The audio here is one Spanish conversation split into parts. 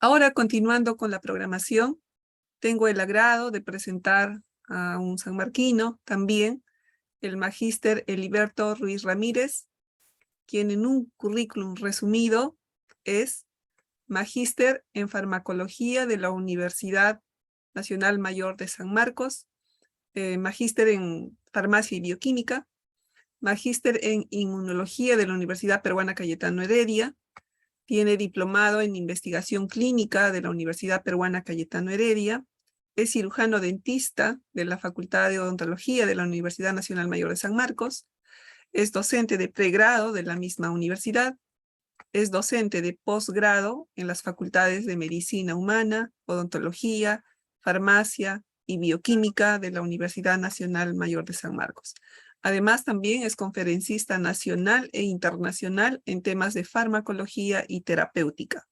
Ahora, continuando con la programación, tengo el agrado de presentar a un sanmarquino también, el magíster Heliberto Ruiz Ramírez, quien en un currículum resumido es magíster en farmacología de la Universidad Nacional Mayor de San Marcos, magíster en farmacia y bioquímica, magíster en inmunología de la Universidad Peruana Cayetano Heredia, tiene diplomado en investigación clínica de la Universidad Peruana Cayetano Heredia, es cirujano dentista de la Facultad de Odontología de la Universidad Nacional Mayor de San Marcos, es docente de pregrado de la misma universidad, es docente de posgrado en las facultades de Medicina Humana, Odontología, Farmacia y Bioquímica de la Universidad Nacional Mayor de San Marcos. Además, también es conferencista nacional e internacional en temas de farmacología y terapéutica.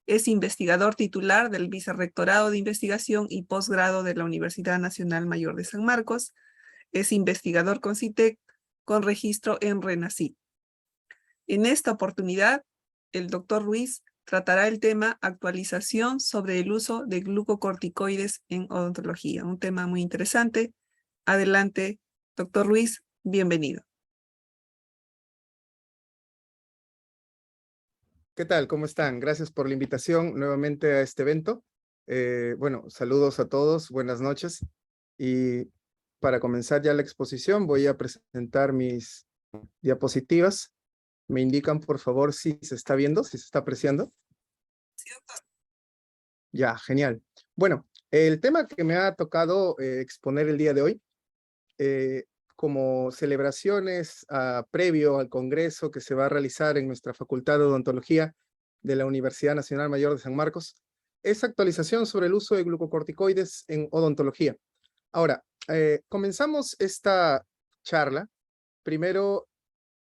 Es investigador titular del Vicerrectorado de Investigación y Posgrado de la Universidad Nacional Mayor de San Marcos. Es investigador con CITEC con registro en RENACYT. En esta oportunidad, el doctor Ruiz tratará el tema actualización sobre el uso de glucocorticoides en odontología. Un tema muy interesante. Adelante, doctor Ruiz, bienvenido. ¿Qué tal? ¿Cómo están? Gracias por la invitación nuevamente a este evento. Bueno, saludos a todos, buenas noches. Y para comenzar ya la exposición voy a presentar mis diapositivas. Me indican, por favor, si se está viendo, si se está apreciando. Ya, genial. Bueno, el tema que me ha tocado exponer el día de hoy, como celebraciones previo al congreso que se va a realizar en nuestra Facultad de Odontología de la Universidad Nacional Mayor de San Marcos, es actualización sobre el uso de glucocorticoides en odontología. Ahora, comenzamos esta charla, primero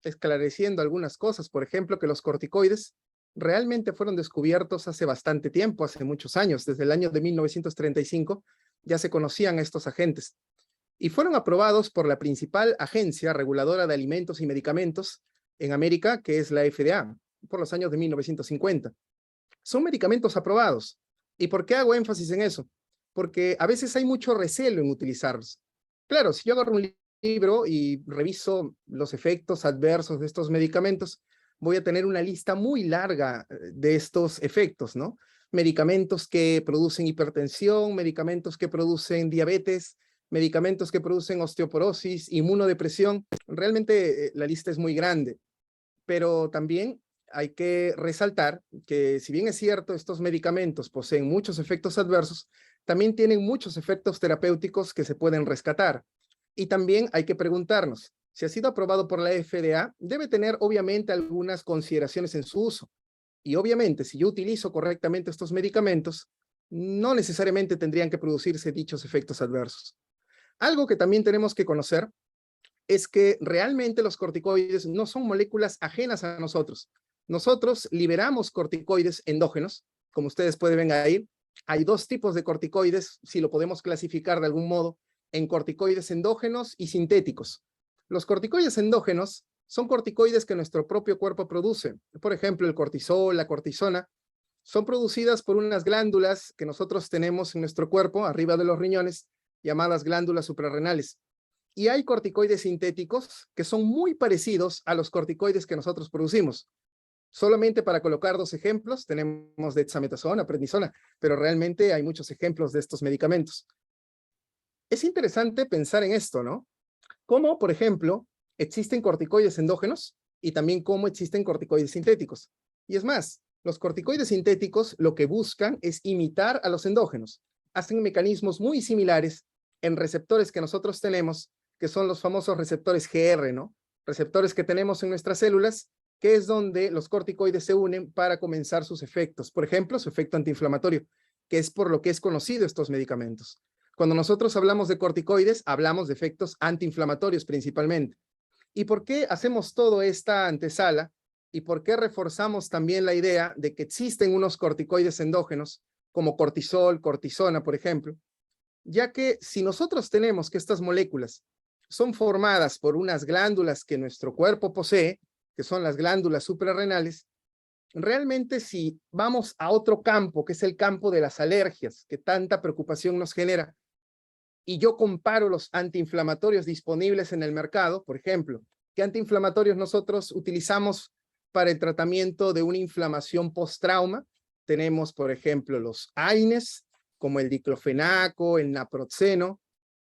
esclareciendo algunas cosas, por ejemplo, que los corticoides realmente fueron descubiertos hace bastante tiempo, hace muchos años, desde el año de 1935, ya se conocían estos agentes y fueron aprobados por la principal agencia reguladora de alimentos y medicamentos en América, que es la FDA, por los años de 1950. Son medicamentos aprobados. ¿Y por qué hago énfasis en eso? Porque a veces hay mucho recelo en utilizarlos. Claro, si yo agarro un libro y reviso los efectos adversos de estos medicamentos, voy a tener una lista muy larga de estos efectos, ¿no? Medicamentos que producen hipertensión, medicamentos que producen diabetes, medicamentos que producen osteoporosis, inmunodepresión. Realmente la lista es muy grande, pero también hay que resaltar que si bien es cierto, estos medicamentos poseen muchos efectos adversos, también tienen muchos efectos terapéuticos que se pueden rescatar. Y también hay que preguntarnos, si ha sido aprobado por la FDA, debe tener obviamente algunas consideraciones en su uso. Y obviamente, si yo utilizo correctamente estos medicamentos, no necesariamente tendrían que producirse dichos efectos adversos. Algo que también tenemos que conocer es que realmente los corticoides no son moléculas ajenas a nosotros. Nosotros liberamos corticoides endógenos, como ustedes pueden ver ahí. Hay dos tipos de corticoides, si lo podemos clasificar de algún modo, en corticoides endógenos y sintéticos. Los corticoides endógenos son corticoides que nuestro propio cuerpo produce. Por ejemplo, el cortisol, la cortisona, son producidas por unas glándulas que nosotros tenemos en nuestro cuerpo, arriba de los riñones, llamadas glándulas suprarrenales. Y hay corticoides sintéticos que son muy parecidos a los corticoides que nosotros producimos. Solamente para colocar dos ejemplos, tenemos dexametasona, prednisona, pero realmente hay muchos ejemplos de estos medicamentos. Es interesante pensar en esto, ¿no? Cómo, por ejemplo, existen corticoides endógenos y también cómo existen corticoides sintéticos. Y es más, los corticoides sintéticos lo que buscan es imitar a los endógenos. Hacen mecanismos muy similares en receptores que nosotros tenemos, que son los famosos receptores GR, ¿no? Receptores que tenemos en nuestras células, que es donde los corticoides se unen para comenzar sus efectos. Por ejemplo, su efecto antiinflamatorio, que es por lo que es conocido estos medicamentos. Cuando nosotros hablamos de corticoides, hablamos de efectos antiinflamatorios principalmente. ¿Y por qué hacemos toda esta antesala? ¿Y por qué reforzamos también la idea de que existen unos corticoides endógenos, como cortisol, cortisona, por ejemplo? Ya que si nosotros tenemos que estas moléculas son formadas por unas glándulas que nuestro cuerpo posee, que son las glándulas suprarrenales, realmente si vamos a otro campo, que es el campo de las alergias, que tanta preocupación nos genera, y yo comparo los antiinflamatorios disponibles en el mercado, por ejemplo, ¿qué antiinflamatorios nosotros utilizamos para el tratamiento de una inflamación post-trauma? Tenemos, por ejemplo, los AINES, como el diclofenaco, el naproxeno.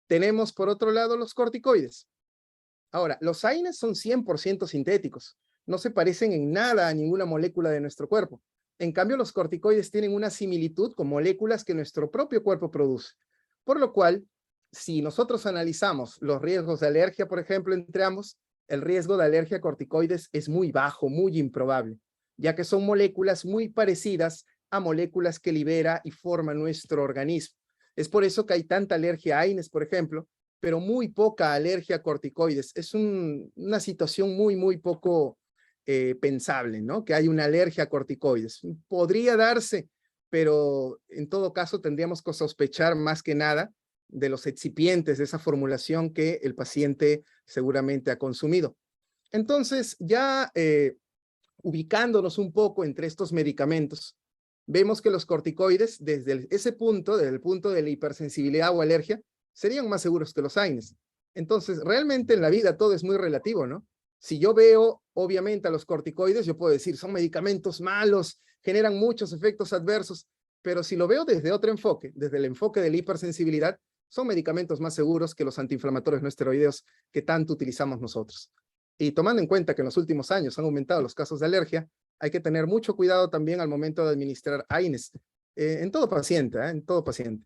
Tenemos, por otro lado, los corticoides. Ahora, los AINES son 100% sintéticos. No se parecen en nada a ninguna molécula de nuestro cuerpo. En cambio, los corticoides tienen una similitud con moléculas que nuestro propio cuerpo produce. Por lo cual, si nosotros analizamos los riesgos de alergia, por ejemplo, entre ambos, el riesgo de alergia a corticoides es muy bajo, muy improbable, ya que son moléculas muy parecidas a moléculas que libera y forma nuestro organismo. Es por eso que hay tanta alergia a AINES, por ejemplo, pero muy poca alergia a corticoides. Es una situación muy poco pensable, ¿no? Que hay una alergia a corticoides. Podría darse, pero en todo caso tendríamos que sospechar más que nada de los excipientes de esa formulación que el paciente seguramente ha consumido. Entonces, ya ubicándonos un poco entre estos medicamentos, vemos que los corticoides, desde ese punto, desde el punto de la hipersensibilidad o alergia, serían más seguros que los AINES. Entonces, realmente en la vida todo es muy relativo, ¿no? Si yo veo, obviamente, a los corticoides, yo puedo decir, son medicamentos malos, generan muchos efectos adversos, pero si lo veo desde otro enfoque, desde el enfoque de la hipersensibilidad, son medicamentos más seguros que los antiinflamatorios no esteroideos que tanto utilizamos nosotros. Y tomando en cuenta que en los últimos años han aumentado los casos de alergia, hay que tener mucho cuidado también al momento de administrar AINES en todo paciente, en todo paciente.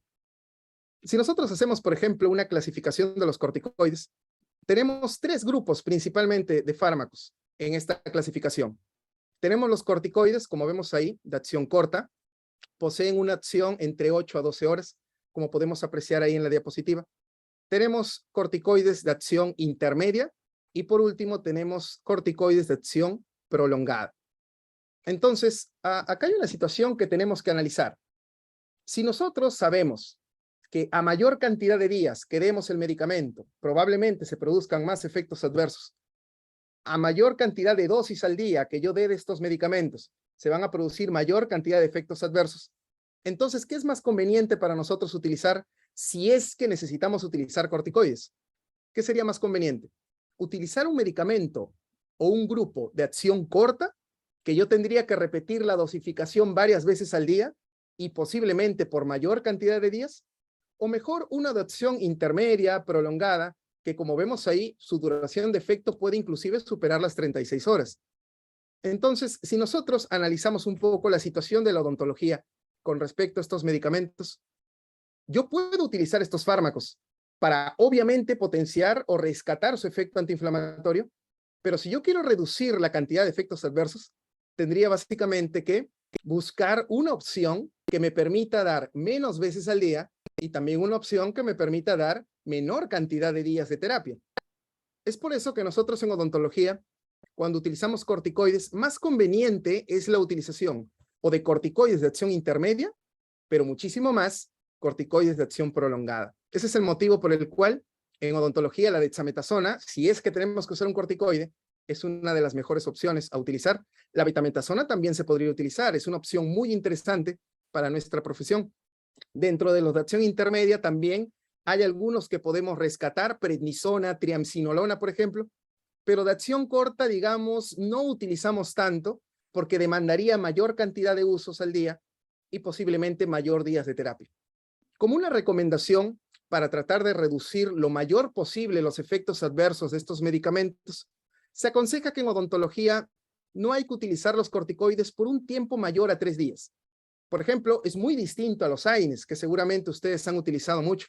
Si nosotros hacemos, por ejemplo, una clasificación de los corticoides, tenemos 3 grupos principalmente de fármacos en esta clasificación. Tenemos los corticoides, como vemos ahí, de acción corta, poseen una acción entre 8 a 12 horas, como podemos apreciar ahí en la diapositiva. Tenemos corticoides de acción intermedia y por último tenemos corticoides de acción prolongada. Entonces, acá hay una situación que tenemos que analizar. Si nosotros sabemos que a mayor cantidad de días que demos el medicamento, probablemente se produzcan más efectos adversos, a mayor cantidad de dosis al día que yo dé de estos medicamentos, se van a producir mayor cantidad de efectos adversos. Entonces, ¿qué es más conveniente para nosotros utilizar si es que necesitamos utilizar corticoides? ¿Qué sería más conveniente? ¿Utilizar un medicamento o un grupo de acción corta que yo tendría que repetir la dosificación varias veces al día y posiblemente por mayor cantidad de días? ¿O mejor una de acción intermedia, prolongada, que como vemos ahí, su duración de efecto puede inclusive superar las 36 horas? Entonces, si nosotros analizamos un poco la situación de la odontología con respecto a estos medicamentos, yo puedo utilizar estos fármacos para obviamente potenciar o rescatar su efecto antiinflamatorio, pero si yo quiero reducir la cantidad de efectos adversos, tendría básicamente que buscar una opción que me permita dar menos veces al día y también una opción que me permita dar menor cantidad de días de terapia. Es por eso que nosotros en odontología, cuando utilizamos corticoides, más conveniente es la utilización o de corticoides de acción intermedia, pero muchísimo más corticoides de acción prolongada. Ese es el motivo por el cual en odontología la dexametasona, si es que tenemos que usar un corticoide, es una de las mejores opciones a utilizar. La betametasona también se podría utilizar, es una opción muy interesante para nuestra profesión. Dentro de los de acción intermedia también hay algunos que podemos rescatar, prednisona, triamcinolona, por ejemplo, pero de acción corta, digamos, no utilizamos tanto porque demandaría mayor cantidad de usos al día y posiblemente mayor días de terapia. Como una recomendación para tratar de reducir lo mayor posible los efectos adversos de estos medicamentos, se aconseja que en odontología no hay que utilizar los corticoides por un tiempo mayor a 3 días. Por ejemplo, es muy distinto a los AINES, que seguramente ustedes han utilizado mucho.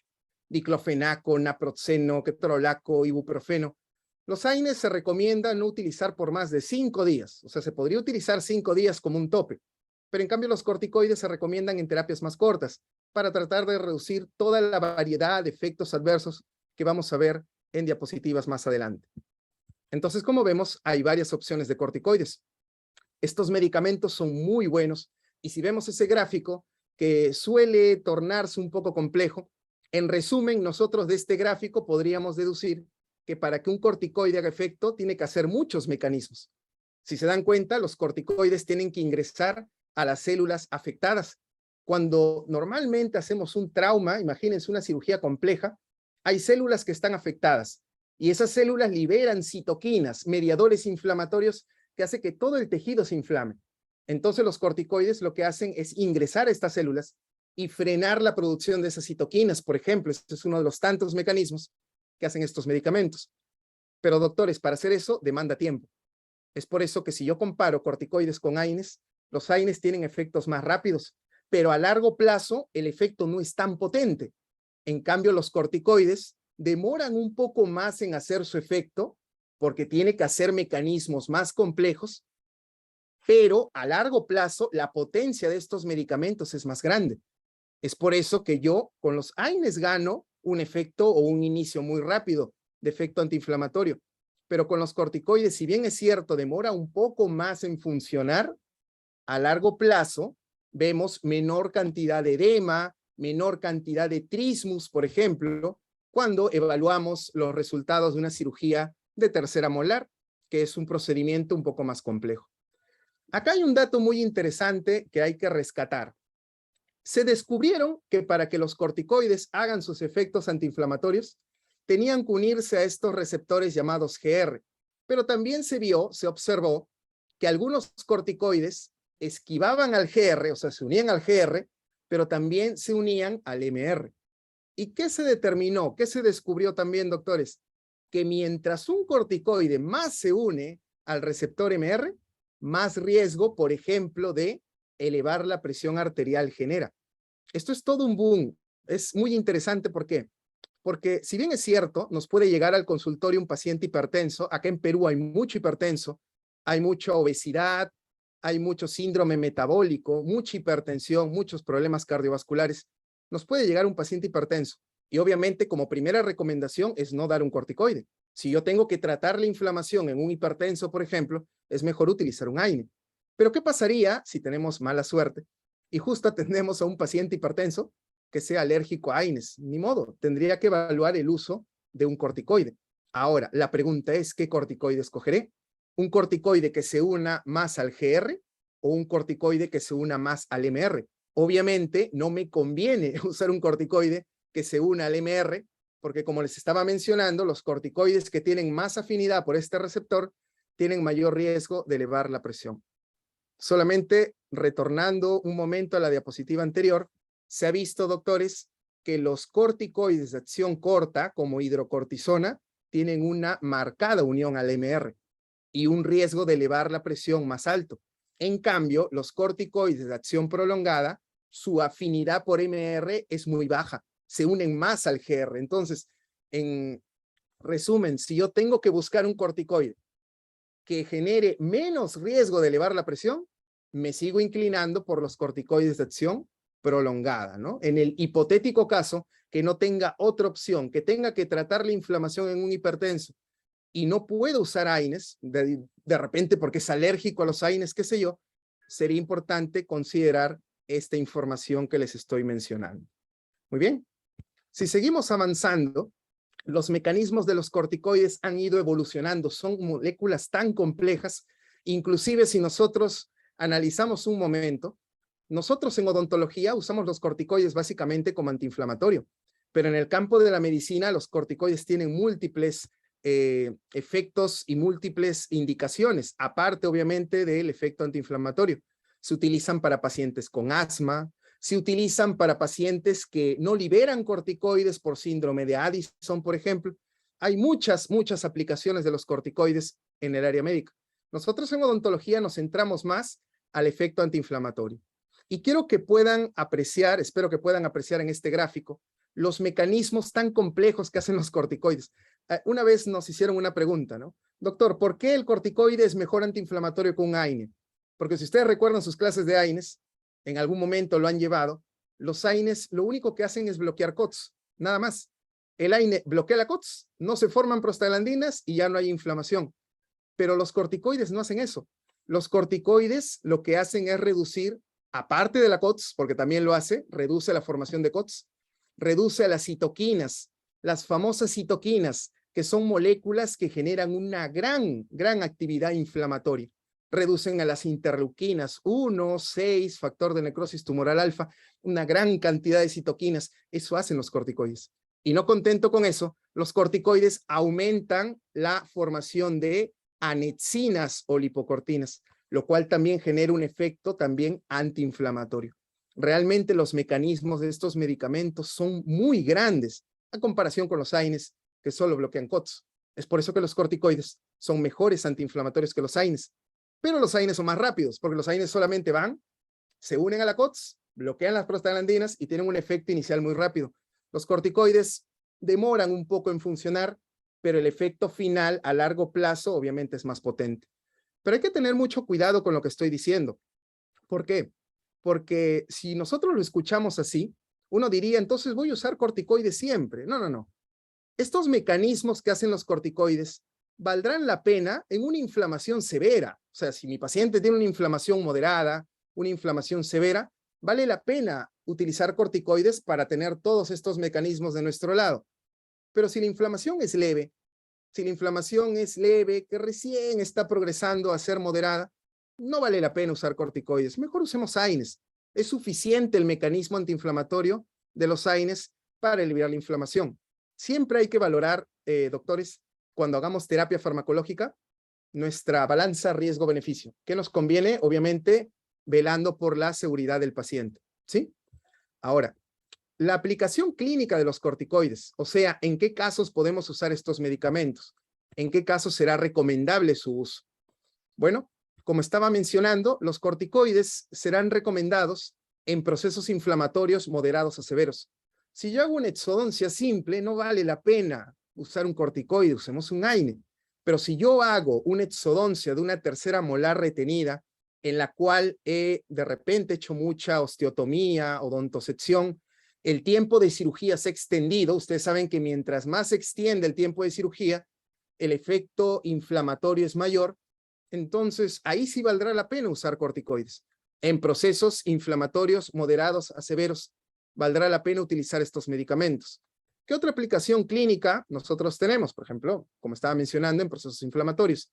Diclofenaco, naproxeno, ketorolaco, ibuprofeno. Los AINES se recomienda no utilizar por más de 5 días. O sea, se podría utilizar 5 días como un tope. Pero en cambio los corticoides se recomiendan en terapias más cortas para tratar de reducir toda la variedad de efectos adversos que vamos a ver en diapositivas más adelante. Entonces, como vemos, hay varias opciones de corticoides. Estos medicamentos son muy buenos y si vemos ese gráfico que suele tornarse un poco complejo, en resumen, nosotros de este gráfico podríamos deducir que para que un corticoide haga efecto tiene que hacer muchos mecanismos. Si se dan cuenta, los corticoides tienen que ingresar a las células afectadas. Cuando normalmente hacemos un trauma, imagínense una cirugía compleja, hay células que están afectadas y esas células liberan citoquinas, mediadores inflamatorios que hacen que todo el tejido se inflame. Entonces los corticoides lo que hacen es ingresar a estas células y frenar la producción de esas citoquinas, por ejemplo. Este es uno de los tantos mecanismos que hacen estos medicamentos. Pero doctores, para hacer eso demanda tiempo. Es por eso que si yo comparo corticoides con AINES, los AINES tienen efectos más rápidos, pero a largo plazo el efecto no es tan potente. En cambio, los corticoides demoran un poco más en hacer su efecto porque tiene que hacer mecanismos más complejos, pero a largo plazo la potencia de estos medicamentos es más grande. Es por eso que yo con los AINES gano un efecto o un inicio muy rápido de efecto antiinflamatorio, pero con los corticoides, si bien es cierto, demora un poco más en funcionar, a largo plazo vemos menor cantidad de edema, menor cantidad de trismus, por ejemplo, cuando evaluamos los resultados de una cirugía de tercera molar, que es un procedimiento un poco más complejo. Acá hay un dato muy interesante que hay que rescatar. Se descubrieron que para que los corticoides hagan sus efectos antiinflamatorios, tenían que unirse a estos receptores llamados GR, pero también se observó que algunos corticoides esquivaban al GR, o sea, se unían al GR, pero también se unían al MR. ¿Y qué se determinó? ¿Qué se descubrió también, doctores? Que mientras un corticoide más se une al receptor MR, más riesgo, por ejemplo, de elevar la presión arterial genera. Esto es todo un boom. Es muy interesante. ¿Por qué? Porque si bien es cierto, nos puede llegar al consultorio un paciente hipertenso. Acá en Perú hay mucho hipertenso, hay mucha obesidad, hay mucho síndrome metabólico, mucha hipertensión, muchos problemas cardiovasculares. Nos puede llegar un paciente hipertenso y obviamente como primera recomendación es no dar un corticoide. Si yo tengo que tratar la inflamación en un hipertenso, por ejemplo, es mejor utilizar un AINE. Pero ¿qué pasaría si tenemos mala suerte y justo atendemos a un paciente hipertenso que sea alérgico a AINES? Ni modo, tendría que evaluar el uso de un corticoide. Ahora, la pregunta es, ¿qué corticoide escogeré? ¿Un corticoide que se una más al GR o un corticoide que se una más al MR? Obviamente, no me conviene usar un corticoide que se una al MR, porque como les estaba mencionando, los corticoides que tienen más afinidad por este receptor tienen mayor riesgo de elevar la presión. Solamente retornando un momento a la diapositiva anterior, se ha visto, doctores, que los corticoides de acción corta, como hidrocortisona, tienen una marcada unión al MR y un riesgo de elevar la presión más alto. En cambio, los corticoides de acción prolongada, su afinidad por MR es muy baja, se unen más al GR. Entonces, en resumen, si yo tengo que buscar un corticoide que genere menos riesgo de elevar la presión, me sigo inclinando por los corticoides de acción prolongada, ¿no? En el hipotético caso que no tenga otra opción, que tenga que tratar la inflamación en un hipertenso y no puedo usar AINES, de repente porque es alérgico a los AINES, qué sé yo, sería importante considerar esta información que les estoy mencionando. Muy bien. Si seguimos avanzando, los mecanismos de los corticoides han ido evolucionando, son moléculas tan complejas, inclusive si nosotros analizamos un momento, nosotros en odontología usamos los corticoides básicamente como antiinflamatorio, pero en el campo de la medicina los corticoides tienen múltiples efectos y múltiples indicaciones, aparte obviamente del efecto antiinflamatorio. Se utilizan para pacientes con asma, se utilizan para pacientes que no liberan corticoides por síndrome de Addison, por ejemplo. Hay muchas aplicaciones de los corticoides en el área médica. Nosotros en odontología nos centramos más al efecto antiinflamatorio. Y quiero que puedan apreciar, espero que puedan apreciar en este gráfico, los mecanismos tan complejos que hacen los corticoides. Una vez nos hicieron una pregunta, ¿no? Doctor, ¿por qué el corticoide es mejor antiinflamatorio que un AINE? Porque si ustedes recuerdan sus clases de AINES, en algún momento lo han llevado, los AINES lo único que hacen es bloquear COTS, nada más. El AINE bloquea la COTS, no se forman prostaglandinas y ya no hay inflamación. Pero los corticoides no hacen eso. Los corticoides lo que hacen es reducir, aparte de la COTS, porque también lo hace, reduce la formación de COTS, reduce a las citoquinas, las famosas citoquinas, que son moléculas que generan una gran actividad inflamatoria. reducen a las interleuquinas 1, 6, factor de necrosis tumoral alfa, una gran cantidad de citoquinas. Eso hacen los corticoides. Y no contento con eso, los corticoides aumentan la formación de anexinas o lipocortinas, lo cual también genera un efecto también antiinflamatorio. Realmente los mecanismos de estos medicamentos son muy grandes a comparación con los AINES, que solo bloquean COX. Es por eso que los corticoides son mejores antiinflamatorios que los AINES. Pero los AINES son más rápidos, porque los AINES solamente van, se unen a la COX, bloquean las prostaglandinas y tienen un efecto inicial muy rápido. Los corticoides demoran un poco en funcionar, pero el efecto final a largo plazo obviamente es más potente. Pero hay que tener mucho cuidado con lo que estoy diciendo. ¿Por qué? Porque si nosotros lo escuchamos así, uno diría, entonces voy a usar corticoides siempre. No, no, no. Estos mecanismos que hacen los corticoides valdrán la pena en una inflamación severa. O sea, si mi paciente tiene una inflamación moderada, una inflamación severa, vale la pena utilizar corticoides para tener todos estos mecanismos de nuestro lado. Pero si la inflamación es leve, que recién está progresando a ser moderada, no vale la pena usar corticoides. Mejor usemos AINES. Es suficiente el mecanismo antiinflamatorio de los AINES para aliviar la inflamación. Siempre hay que valorar, doctores, cuando hagamos terapia farmacológica, nuestra balanza riesgo-beneficio. ¿Qué nos conviene? Obviamente, velando por la seguridad del paciente. ¿Sí? Ahora, la aplicación clínica de los corticoides, o sea, ¿en qué casos podemos usar estos medicamentos? ¿En qué casos será recomendable su uso? Bueno, como estaba mencionando, los corticoides serán recomendados en procesos inflamatorios moderados a severos. Si yo hago una exodoncia simple, no vale la pena usar un corticoide, usemos un AINE. Pero si yo hago una exodoncia de una tercera molar retenida, en la cual he de repente hecho mucha osteotomía, odontosección, el tiempo de cirugía se ha extendido. Ustedes saben que mientras más se extiende el tiempo de cirugía, el efecto inflamatorio es mayor. Entonces, ahí sí valdrá la pena usar corticoides. En procesos inflamatorios moderados a severos, valdrá la pena utilizar estos medicamentos. ¿Qué otra aplicación clínica nosotros tenemos? Por ejemplo, como estaba mencionando, en procesos inflamatorios,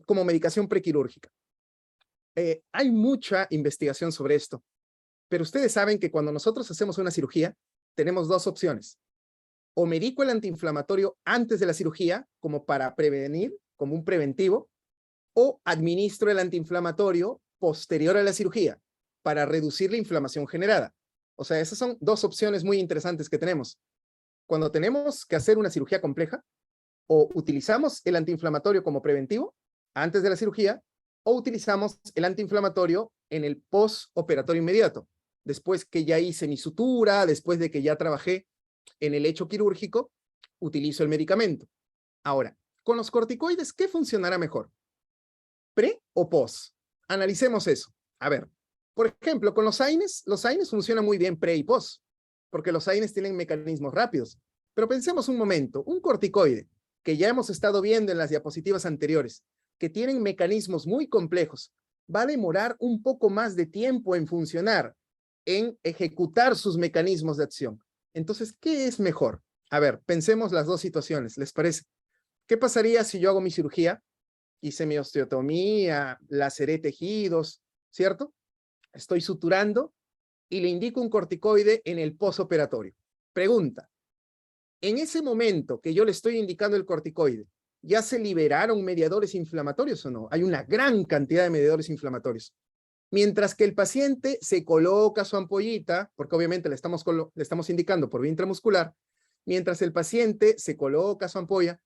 como medicación prequirúrgica. Hay mucha investigación sobre esto, pero ustedes saben que cuando nosotros hacemos una cirugía, tenemos dos opciones. O medico el antiinflamatorio antes de la cirugía, como para prevenir, como un preventivo, o administro el antiinflamatorio posterior a la cirugía, para reducir la inflamación generada. O sea, esas son dos opciones muy interesantes que tenemos. Cuando tenemos que hacer una cirugía compleja, o utilizamos el antiinflamatorio como preventivo antes de la cirugía, o utilizamos el antiinflamatorio en el postoperatorio inmediato, después que ya hice mi sutura, después de que ya trabajé en el hecho quirúrgico, utilizo el medicamento. Ahora, con los corticoides, ¿qué funcionará mejor? ¿Pre o post? Analicemos eso. A ver, por ejemplo, con los AINES funcionan muy bien pre y post, porque los AINES tienen mecanismos rápidos. Pero pensemos un momento, un corticoide, que ya hemos estado viendo en las diapositivas anteriores, que tienen mecanismos muy complejos, va a demorar un poco más de tiempo en funcionar, en ejecutar sus mecanismos de acción. Entonces, ¿qué es mejor? A ver, pensemos las dos situaciones, ¿les parece? ¿Qué pasaría si yo hago mi cirugía? Hice mi osteotomía, laceré tejidos, ¿cierto? Estoy suturando y le indico un corticoide en el posoperatorio. Pregunta, en ese momento que yo le estoy indicando el corticoide, ¿ya se liberaron mediadores inflamatorios o no? Hay una gran cantidad de mediadores inflamatorios. Mientras que el paciente se coloca su ampollita, porque obviamente le estamos indicando por vía intramuscular, mientras el paciente se coloca su ampolla,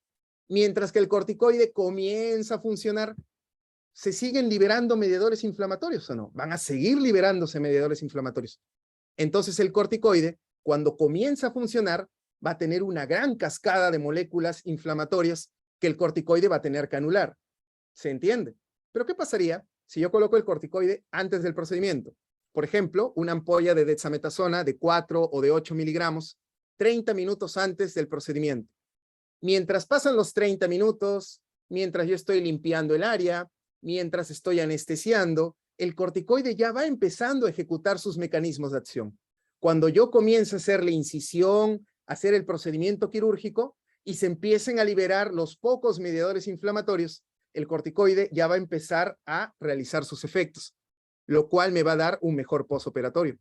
mientras que el corticoide comienza a funcionar, ¿se siguen liberando mediadores inflamatorios o no? Van a seguir liberándose mediadores inflamatorios. Entonces el corticoide, cuando comienza a funcionar, va a tener una gran cascada de moléculas inflamatorias que el corticoide va a tener que anular. ¿Se entiende? Pero ¿qué pasaría si yo coloco el corticoide antes del procedimiento? Por ejemplo, una ampolla de dexametasona de 4 o de 8 miligramos, 30 minutos antes del procedimiento. Mientras pasan los 30 minutos, mientras yo estoy limpiando el área, mientras estoy anestesiando, el corticoide ya va empezando a ejecutar sus mecanismos de acción. Cuando yo comienzo a hacer la incisión, hacer el procedimiento quirúrgico y se empiecen a liberar los pocos mediadores inflamatorios, el corticoide ya va a empezar a realizar sus efectos, lo cual me va a dar un mejor postoperatorio.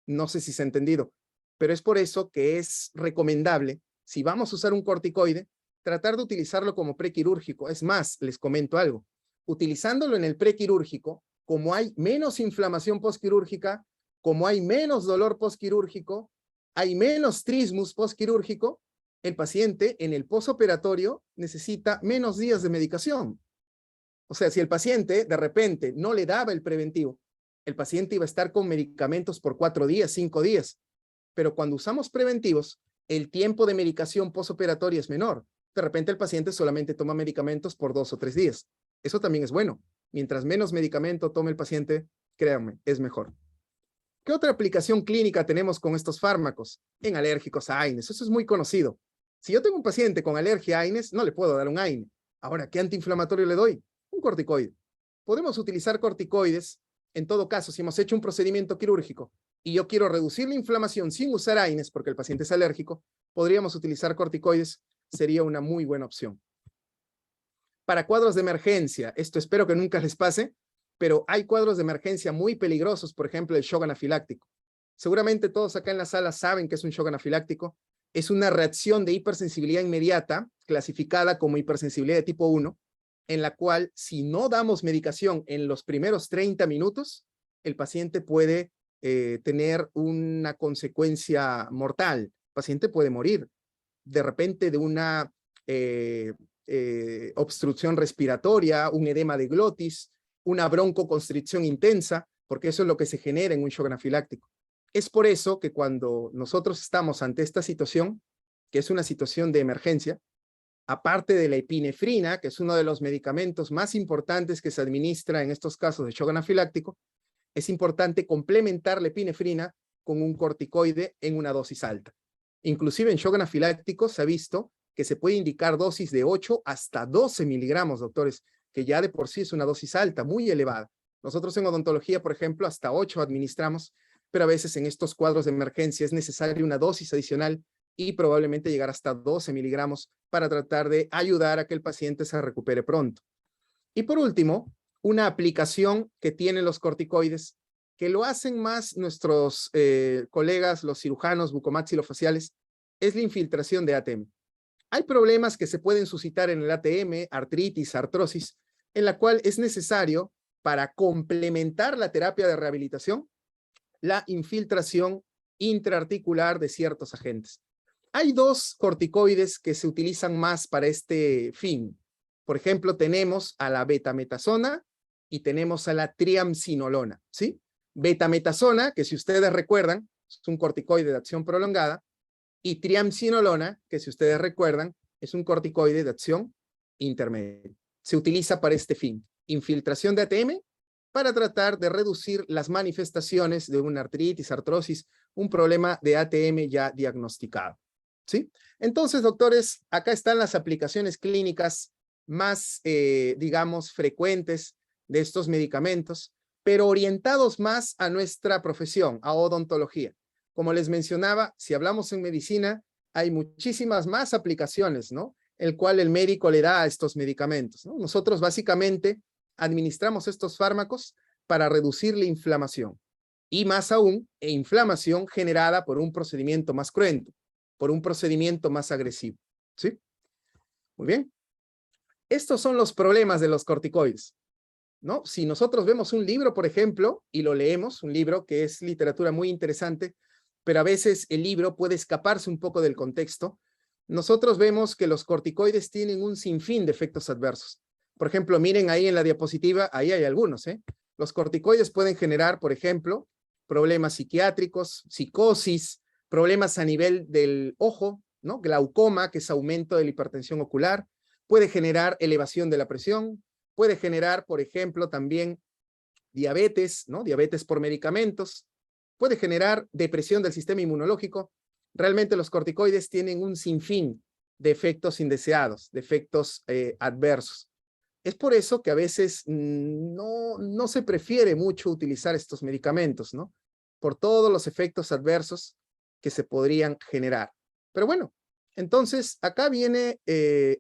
No sé si se ha entendido, pero es por eso que es recomendable, si vamos a usar un corticoide, tratar de utilizarlo como prequirúrgico. Es más, les comento algo. Utilizándolo en el prequirúrgico, como hay menos inflamación postquirúrgica, como hay menos dolor postquirúrgico, hay menos trismus postquirúrgico, el paciente en el postoperatorio necesita menos días de medicación. O sea, si el paciente de repente no le daba el preventivo, el paciente iba a estar con medicamentos por 4 días, 5 días. Pero cuando usamos preventivos, el tiempo de medicación postoperatoria es menor. De repente el paciente solamente toma medicamentos por 2 o 3 días. Eso también es bueno. Mientras menos medicamento tome el paciente, créanme, es mejor. ¿Qué otra aplicación clínica tenemos con estos fármacos? En alérgicos a AINES. Eso es muy conocido. Si yo tengo un paciente con alergia a AINES, no le puedo dar un AINE. Ahora, ¿qué antiinflamatorio le doy? Un corticoide. Podemos utilizar corticoides, en todo caso, si hemos hecho un procedimiento quirúrgico y yo quiero reducir la inflamación sin usar AINES porque el paciente es alérgico, podríamos utilizar corticoides, sería una muy buena opción. Para cuadros de emergencia, esto espero que nunca les pase, pero hay cuadros de emergencia muy peligrosos, por ejemplo, el shock anafiláctico. Seguramente todos acá en la sala saben que es un shock anafiláctico. Es una reacción de hipersensibilidad inmediata, clasificada como hipersensibilidad de tipo 1, en la cual si no damos medicación en los primeros 30 minutos, el paciente puede tener una consecuencia mortal. El paciente puede morir de repente de una obstrucción respiratoria, un edema de glotis, una broncoconstricción intensa, porque eso es lo que se genera en un shock anafiláctico. Es por eso que cuando nosotros estamos ante esta situación, que es una situación de emergencia, aparte de la epinefrina, que es uno de los medicamentos más importantes que se administra en estos casos de shock anafiláctico, es importante complementar la epinefrina con un corticoide en una dosis alta. Inclusive en shock anafiláctico se ha visto que se puede indicar dosis de 8 hasta 12 miligramos, doctores, que ya de por sí es una dosis alta, muy elevada. Nosotros en odontología, por ejemplo, hasta 8 administramos, pero a veces en estos cuadros de emergencia es necesaria una dosis adicional y probablemente llegar hasta 12 miligramos para tratar de ayudar a que el paciente se recupere pronto. Y por último, una aplicación que tienen los corticoides, que lo hacen más nuestros colegas, los cirujanos bucomaxilofaciales, es la infiltración de ATM. Hay problemas que se pueden suscitar en el ATM, artritis, artrosis, en la cual es necesario, para complementar la terapia de rehabilitación, la infiltración intraarticular de ciertos agentes. Hay 2 corticoides que se utilizan más para este fin. Por ejemplo, tenemos a la betametasona y tenemos a la triamcinolona, ¿sí? Betametasona, que si ustedes recuerdan, es un corticoide de acción prolongada, y triamcinolona, que si ustedes recuerdan, es un corticoide de acción intermedia. Se utiliza para este fin, infiltración de ATM, para tratar de reducir las manifestaciones de una artritis, artrosis, un problema de ATM ya diagnosticado, ¿sí? Entonces, doctores, acá están las aplicaciones clínicas más, digamos, frecuentes de estos medicamentos, pero orientados más a nuestra profesión, a odontología. Como les mencionaba, si hablamos en medicina, hay muchísimas más aplicaciones, ¿no? El cual el médico le da a estos medicamentos, ¿no? Nosotros básicamente administramos estos fármacos para reducir la inflamación y más aún, inflamación generada por un procedimiento más cruento, por un procedimiento más agresivo, ¿sí? Muy bien. Estos son los problemas de los corticoides, ¿no? Si nosotros vemos un libro, por ejemplo, y lo leemos, un libro que es literatura muy interesante, pero a veces el libro puede escaparse un poco del contexto, nosotros vemos que los corticoides tienen un sinfín de efectos adversos. Por ejemplo, miren ahí en la diapositiva, ahí hay algunos, ¿eh? Los corticoides pueden generar, por ejemplo, problemas psiquiátricos, psicosis, problemas a nivel del ojo, ¿no? Glaucoma, que es aumento de la hipertensión ocular, puede generar elevación de la presión, puede generar, por ejemplo, también diabetes, ¿no? Diabetes por medicamentos, puede generar depresión del sistema inmunológico. Realmente los corticoides tienen un sinfín de efectos indeseados, de efectos adversos. Es por eso que a veces no se prefiere mucho utilizar estos medicamentos, ¿no? Por todos los efectos adversos que se podrían generar. Pero bueno, entonces acá viene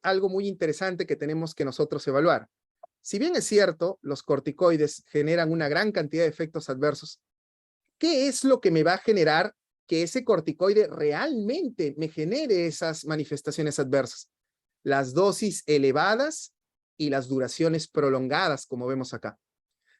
algo muy interesante que tenemos que nosotros evaluar. Si bien es cierto, los corticoides generan una gran cantidad de efectos adversos, ¿qué es lo que me va a generar que ese corticoide realmente me genere esas manifestaciones adversas? Las dosis elevadas y las duraciones prolongadas, como vemos acá.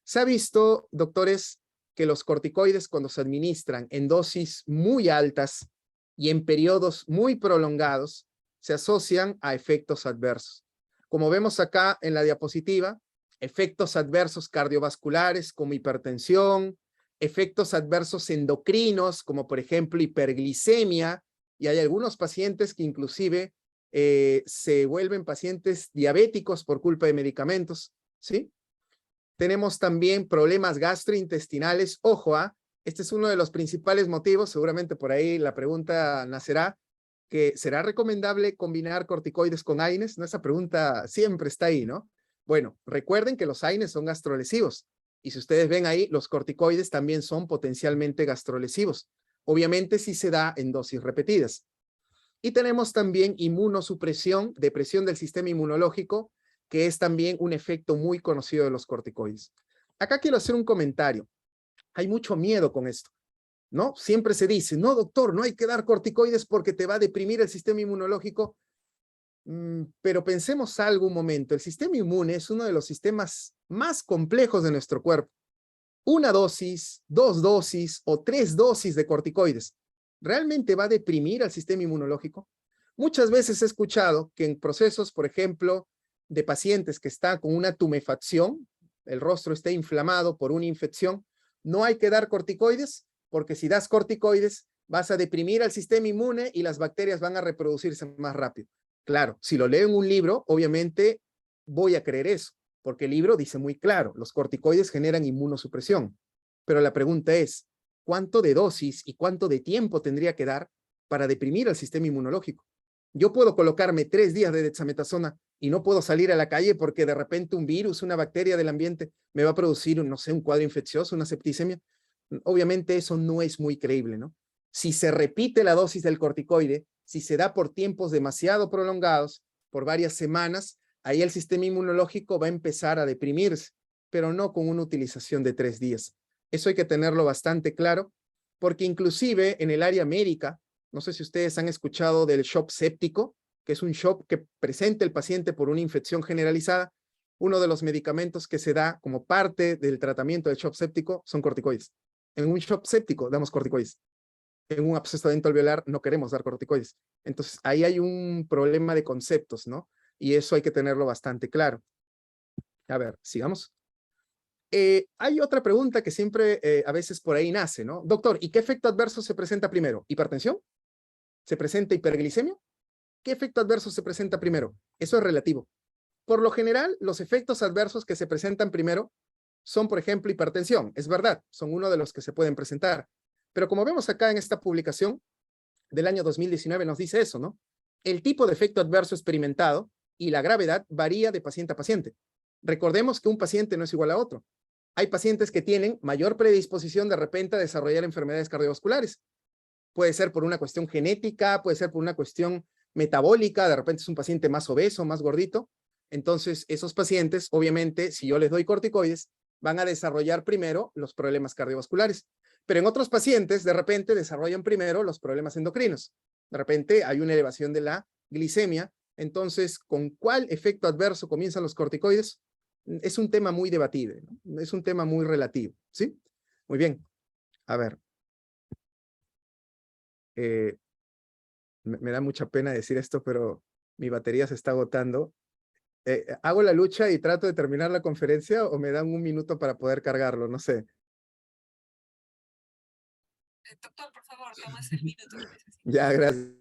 Se ha visto, doctores, que los corticoides cuando se administran en dosis muy altas y en periodos muy prolongados, se asocian a efectos adversos. Como vemos acá en la diapositiva, efectos adversos cardiovasculares como hipertensión, efectos adversos endocrinos como por ejemplo hiperglicemia, y hay algunos pacientes que inclusive se vuelven pacientes diabéticos por culpa de medicamentos, ¿sí? Tenemos también problemas gastrointestinales. Ojo, este es uno de los principales motivos, seguramente por ahí la pregunta nacerá, que ¿será recomendable combinar corticoides con AINES? ¿No? Esa pregunta siempre está ahí, ¿no? Bueno, recuerden que los AINES son gastrolesivos, y si ustedes ven ahí, los corticoides también son potencialmente gastrolesivos. Obviamente si se da en dosis repetidas. Y tenemos también inmunosupresión, depresión del sistema inmunológico, que es también un efecto muy conocido de los corticoides. Acá quiero hacer un comentario. Hay mucho miedo con esto, ¿no? Siempre se dice, no, doctor, no hay que dar corticoides porque te va a deprimir el sistema inmunológico. Pero pensemos algo un momento. El sistema inmune es uno de los sistemas más complejos de nuestro cuerpo. Una dosis, dos dosis o tres dosis de corticoides, ¿realmente va a deprimir al sistema inmunológico? Muchas veces he escuchado que en procesos, por ejemplo, de pacientes que están con una tumefacción, el rostro está inflamado por una infección, no hay que dar corticoides, porque si das corticoides vas a deprimir al sistema inmune y las bacterias van a reproducirse más rápido. Claro, si lo leo en un libro, obviamente voy a creer eso, porque el libro dice muy claro, los corticoides generan inmunosupresión. Pero la pregunta es, ¿cuánto de dosis y cuánto de tiempo tendría que dar para deprimir al sistema inmunológico? Yo puedo colocarme 3 días de dexametasona y no puedo salir a la calle porque de repente un virus, una bacteria del ambiente me va a producir, no sé, un cuadro infeccioso, una septicemia. Obviamente eso no es muy creíble, ¿no? Si se repite la dosis del corticoide, si se da por tiempos demasiado prolongados, por varias semanas, ahí el sistema inmunológico va a empezar a deprimirse, pero no con una utilización de 3 días. Eso hay que tenerlo bastante claro, porque inclusive en el área médica, no sé si ustedes han escuchado del shock séptico, que es un shock que presenta el paciente por una infección generalizada. Uno de los medicamentos que se da como parte del tratamiento del shock séptico son corticoides. En un shock séptico damos corticoides. En un absceso dental-alveolar no queremos dar corticoides. Entonces, ahí hay un problema de conceptos, ¿no? Y eso hay que tenerlo bastante claro. A ver, sigamos. Hay otra pregunta que siempre a veces por ahí nace, ¿no? Doctor, ¿y qué efecto adverso se presenta primero? ¿Hipertensión? ¿Se presenta hiperglicemia? ¿Qué efecto adverso se presenta primero? Eso es relativo. Por lo general, los efectos adversos que se presentan primero son, por ejemplo, hipertensión. Es verdad, son uno de los que se pueden presentar. Pero como vemos acá en esta publicación del año 2019 nos dice eso, ¿no? El tipo de efecto adverso experimentado y la gravedad varía de paciente a paciente. Recordemos que un paciente no es igual a otro. Hay pacientes que tienen mayor predisposición de repente a desarrollar enfermedades cardiovasculares. Puede ser por una cuestión genética, puede ser por una cuestión metabólica, de repente es un paciente más obeso, más gordito. Entonces, esos pacientes, obviamente, si yo les doy corticoides, van a desarrollar primero los problemas cardiovasculares. Pero en otros pacientes, de repente, desarrollan primero los problemas endocrinos. De repente hay una elevación de la glicemia. Entonces, ¿con cuál efecto adverso comienzan los corticoides? Es un tema muy debatible, ¿no? Es un tema muy relativo, ¿sí? Muy bien. A ver. Me da mucha pena decir esto, pero mi batería se está agotando. ¿Hago la lucha y trato de terminar la conferencia o me dan un minuto para poder cargarlo? No sé. Doctor, por favor, tomas el minuto que necesitas. Ya, gracias.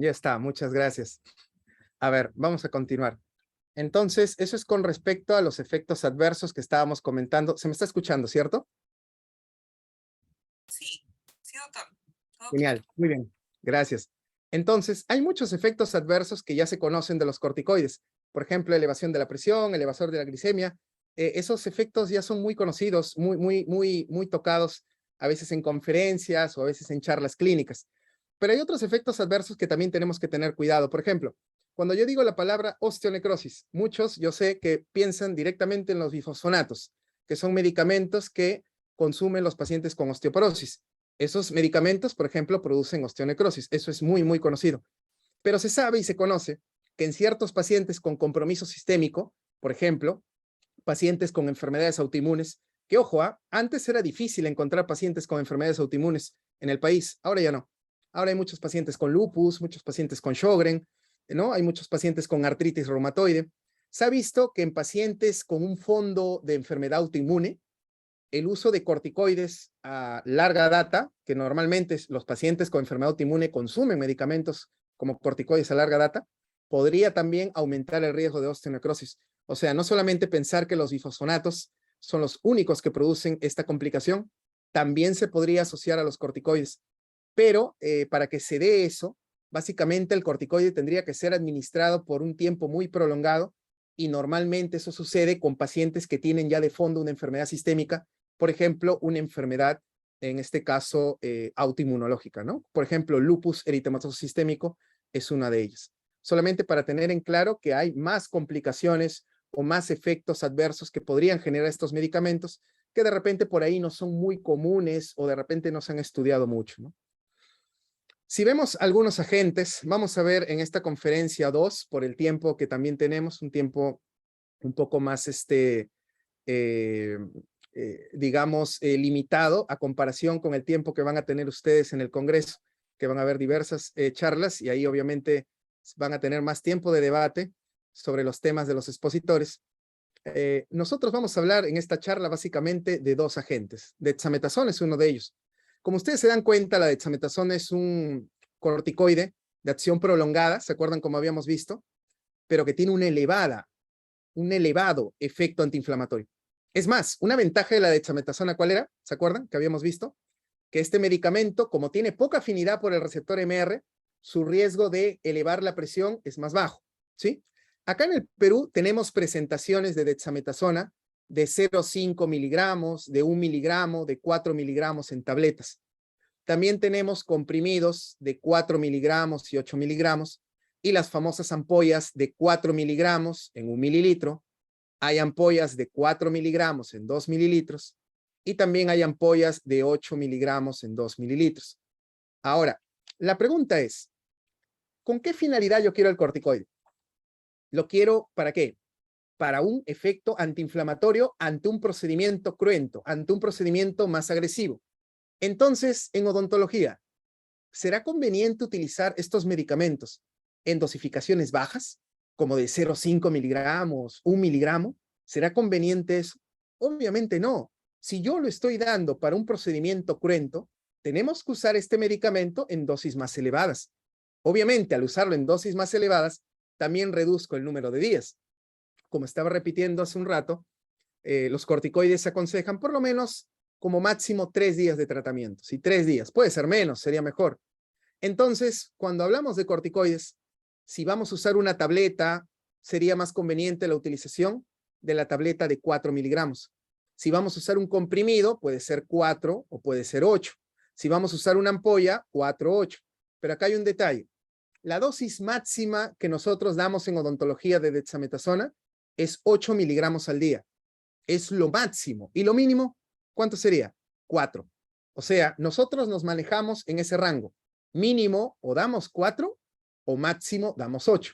Ya está, muchas gracias. A ver, vamos a continuar. Entonces, eso es con respecto a los efectos adversos que estábamos comentando. Se me está escuchando, ¿cierto? Sí, sí, doctor. Todo claro. Genial, muy bien, gracias. Entonces, hay muchos efectos adversos que ya se conocen de los corticoides. Por ejemplo, elevación de la presión, elevador de la glicemia. Esos efectos ya son muy conocidos, muy tocados, a veces en conferencias o a veces en charlas clínicas. Pero hay otros efectos adversos que también tenemos que tener cuidado. Por ejemplo, cuando yo digo la palabra osteonecrosis, muchos yo sé que piensan directamente en los bifosfonatos, que son medicamentos que consumen los pacientes con osteoporosis. Esos medicamentos, por ejemplo, producen osteonecrosis. Eso es muy conocido. Pero se sabe y se conoce que en ciertos pacientes con compromiso sistémico, por ejemplo, pacientes con enfermedades autoinmunes, que ojo, antes era difícil encontrar pacientes con enfermedades autoinmunes en el país, ahora ya no. Ahora hay muchos pacientes con lupus, muchos pacientes con Sjögren, ¿no? Hay muchos pacientes con artritis reumatoide. Se ha visto que en pacientes con un fondo de enfermedad autoinmune, el uso de corticoides a larga data, que normalmente los pacientes con enfermedad autoinmune consumen medicamentos como corticoides a larga data, podría también aumentar el riesgo de osteonecrosis. O sea, no solamente pensar que los bifosfonatos son los únicos que producen esta complicación, también se podría asociar a los corticoides. Pero para que se dé eso, básicamente el corticoide tendría que ser administrado por un tiempo muy prolongado y normalmente eso sucede con pacientes que tienen ya de fondo una enfermedad sistémica, por ejemplo, una enfermedad, en este caso, autoinmunológica, ¿no? Por ejemplo, lupus eritematoso sistémico es una de ellas. Solamente para tener en claro que hay más complicaciones o más efectos adversos que podrían generar estos medicamentos que de repente por ahí no son muy comunes o de repente no se han estudiado mucho, ¿no? Si vemos algunos agentes, vamos a ver en esta conferencia 2, por el tiempo que también tenemos, un tiempo un poco más, digamos, limitado a comparación con el tiempo que van a tener ustedes en el Congreso, que van a haber diversas charlas y ahí obviamente van a tener más tiempo de debate sobre los temas de los expositores. Nosotros vamos a hablar en esta charla básicamente de dos agentes. Dexametasona es uno de ellos. Como ustedes se dan cuenta, la dexametasona es un corticoide de acción prolongada, ¿se acuerdan como habíamos visto? Pero que tiene un elevado efecto antiinflamatorio. Es más, una ventaja de la dexametasona, ¿cuál era? ¿Se acuerdan que habíamos visto? Que este medicamento, como tiene poca afinidad por el receptor MR, su riesgo de elevar la presión es más bajo, ¿sí? Acá en el Perú tenemos presentaciones de dexametasona de 0,5 miligramos, de 1 miligramo, de 4 miligramos en tabletas. También tenemos comprimidos de 4 miligramos y 8 miligramos y las famosas ampollas de 4 miligramos en 1 mililitro. Hay ampollas de 4 miligramos en 2 mililitros y también hay ampollas de 8 miligramos en 2 mililitros. Ahora, la pregunta es, ¿con qué finalidad yo quiero el corticoide? ¿Lo quiero para qué? Para un efecto antiinflamatorio ante un procedimiento cruento, ante un procedimiento más agresivo. Entonces, en odontología, ¿será conveniente utilizar estos medicamentos en dosificaciones bajas, como de 0,5 miligramos, 1 miligramo? ¿Será conveniente eso? Obviamente no. Si yo lo estoy dando para un procedimiento cruento, tenemos que usar este medicamento en dosis más elevadas. Obviamente, al usarlo en dosis más elevadas, también reduzco el número de días. Como estaba repitiendo hace un rato, los corticoides se aconsejan por lo menos como máximo 3 días de tratamiento. Si 3 días, puede ser menos, sería mejor. Entonces, cuando hablamos de corticoides, si vamos a usar una tableta, sería más conveniente la utilización de la tableta de 4 miligramos. Si vamos a usar un comprimido, puede ser 4 o puede ser 8. Si vamos a usar una ampolla, 4 o 8. Pero acá hay un detalle. La dosis máxima que nosotros damos en odontología de dexametasona es 8 miligramos al día. Es lo máximo. ¿Y lo mínimo? ¿Cuánto sería? 4. O sea, nosotros nos manejamos en ese rango. Mínimo o damos 4 o máximo damos 8.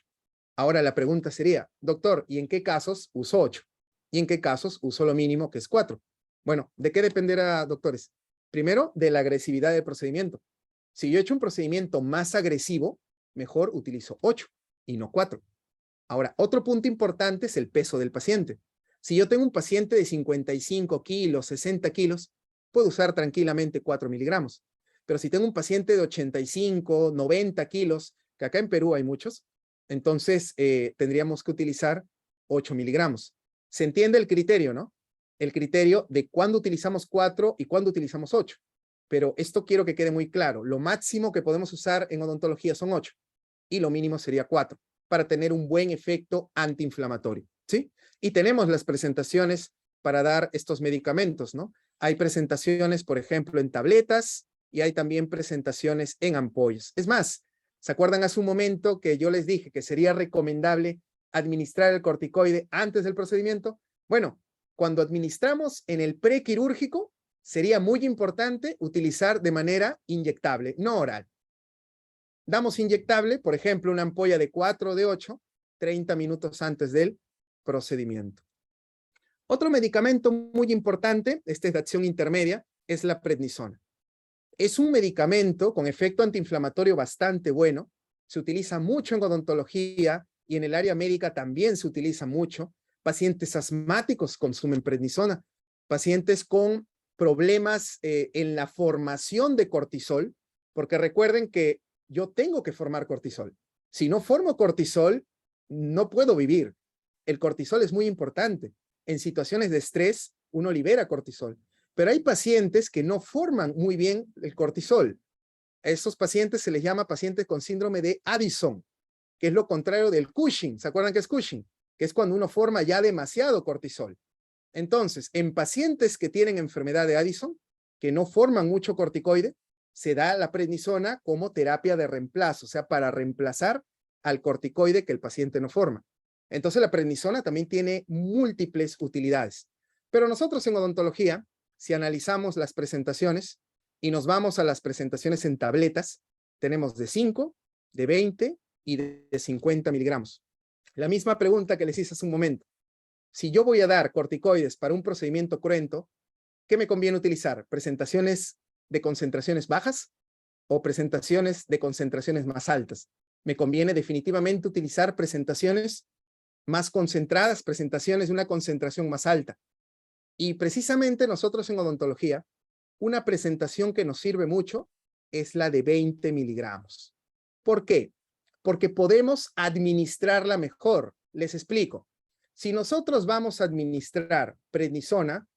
Ahora la pregunta sería, doctor, ¿y en qué casos uso 8? ¿Y en qué casos uso lo mínimo, que es 4? Bueno, ¿de qué dependerá, doctores? Primero, de la agresividad del procedimiento. Si yo he hecho un procedimiento más agresivo, mejor utilizo 8 y no 4. Ahora, otro punto importante es el peso del paciente. Si yo tengo un paciente de 55 kilos, 60 kilos, puedo usar tranquilamente 4 miligramos. Pero si tengo un paciente de 85, 90 kilos, que acá en Perú hay muchos, entonces tendríamos que utilizar 8 miligramos. ¿Se entiende el criterio, no? El criterio de cuándo utilizamos 4 y cuándo utilizamos 8. Pero esto quiero que quede muy claro. Lo máximo que podemos usar en odontología son 8 y lo mínimo sería 4 para tener un buen efecto antiinflamatorio, ¿sí? Y tenemos las presentaciones para dar estos medicamentos, ¿no? Hay presentaciones, por ejemplo, en tabletas y hay también presentaciones en ampollas. Es más, ¿se acuerdan hace un momento que yo les dije que sería recomendable administrar el corticoide antes del procedimiento? Bueno, cuando administramos en el prequirúrgico, sería muy importante utilizar de manera inyectable, no oral. Damos inyectable, por ejemplo, una ampolla de 4 o de 8, 30 minutos antes del procedimiento. Otro medicamento muy importante, este es de acción intermedia, es la prednisona. Es un medicamento con efecto antiinflamatorio bastante bueno, se utiliza mucho en odontología y en el área médica también se utiliza mucho. Pacientes asmáticos consumen prednisona, pacientes con problemas en la formación de cortisol, porque recuerden que yo tengo que formar cortisol. Si no formo cortisol, no puedo vivir. El cortisol es muy importante. En situaciones de estrés, uno libera cortisol. Pero hay pacientes que no forman muy bien el cortisol. A estos pacientes se les llama pacientes con síndrome de Addison, que es lo contrario del Cushing. ¿Se acuerdan qué es Cushing? Que es cuando uno forma ya demasiado cortisol. Entonces, en pacientes que tienen enfermedad de Addison, que no forman mucho corticoide, se da la prednisona como terapia de reemplazo, o sea, para reemplazar al corticoide que el paciente no forma. Entonces, la prednisona también tiene múltiples utilidades. Pero nosotros en odontología, si analizamos las presentaciones y nos vamos a las presentaciones en tabletas, tenemos de 5, de 20 y de 50 miligramos. La misma pregunta que les hice hace un momento. Si yo voy a dar corticoides para un procedimiento cruento, ¿qué me conviene utilizar? ¿Presentaciones de concentraciones bajas o presentaciones de concentraciones más altas? Me conviene definitivamente utilizar presentaciones más concentradas, presentaciones de una concentración más alta. Y precisamente nosotros en odontología, una presentación que nos sirve mucho es la de 20 miligramos. ¿Por qué? Porque podemos administrarla mejor. Les explico. Si nosotros vamos a administrar prednisona,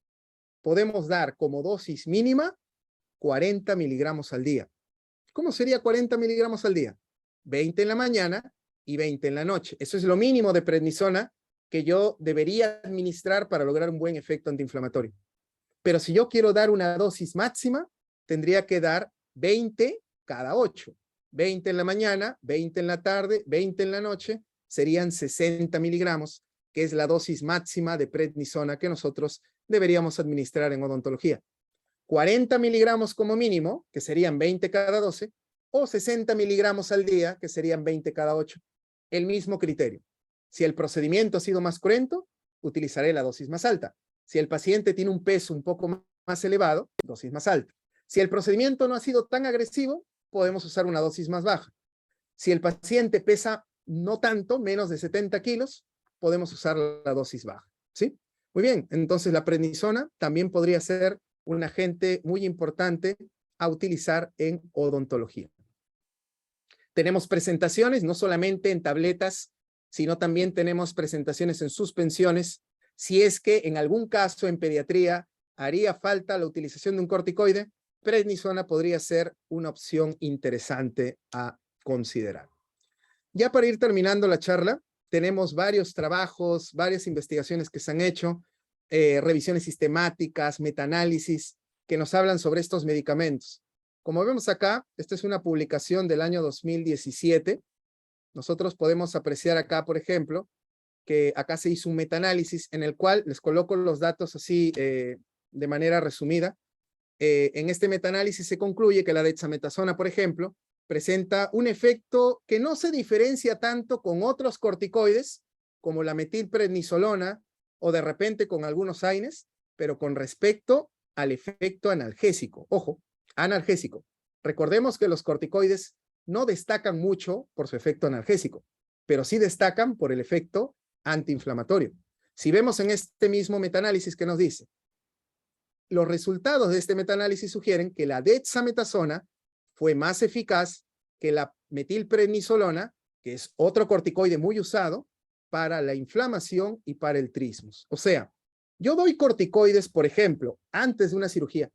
podemos dar como dosis mínima 40 miligramos al día. ¿Cómo sería 40 miligramos al día? 20 en la mañana y 20 en la noche. Eso es lo mínimo de prednisona que yo debería administrar para lograr un buen efecto antiinflamatorio. Pero si yo quiero dar una dosis máxima, tendría que dar 20 cada 8. 20 en la mañana, 20 en la tarde, 20 en la noche, serían 60 miligramos, que es la dosis máxima de prednisona que nosotros deberíamos administrar en odontología. 40 miligramos como mínimo, que serían 20 cada 12, o 60 miligramos al día, que serían 20 cada 8. El mismo criterio. Si el procedimiento ha sido más cruento, utilizaré la dosis más alta. Si el paciente tiene un peso un poco más elevado, dosis más alta. Si el procedimiento no ha sido tan agresivo, podemos usar una dosis más baja. Si el paciente pesa no tanto, menos de 70 kilos, podemos usar la dosis baja, ¿sí? Muy bien, entonces la prednisona también podría ser un agente muy importante a utilizar en odontología. Tenemos presentaciones, no solamente en tabletas, sino también tenemos presentaciones en suspensiones. Si es que en algún caso en pediatría haría falta la utilización de un corticoide, prednisona podría ser una opción interesante a considerar. Ya para ir terminando la charla, tenemos varios trabajos, varias investigaciones que se han hecho, revisiones sistemáticas, metaanálisis, que nos hablan sobre estos medicamentos. Como vemos acá, esta es una publicación del año 2017. Nosotros podemos apreciar acá, por ejemplo, que acá se hizo un metaanálisis en el cual les coloco los datos así de manera resumida. En este metaanálisis se concluye que la dexametasona, por ejemplo, presenta un efecto que no se diferencia tanto con otros corticoides, como la metilprednisolona o de repente con algunos AINES, pero con respecto al efecto analgésico. Ojo, analgésico. Recordemos que los corticoides no destacan mucho por su efecto analgésico, pero sí destacan por el efecto antiinflamatorio. Si vemos en este mismo metaanálisis que nos dice, los resultados de este metaanálisis sugieren que la dexametasona fue más eficaz que la metilprednisolona, que es otro corticoide muy usado para la inflamación y para el trismus. O sea, yo doy corticoides, por ejemplo, antes de una cirugía,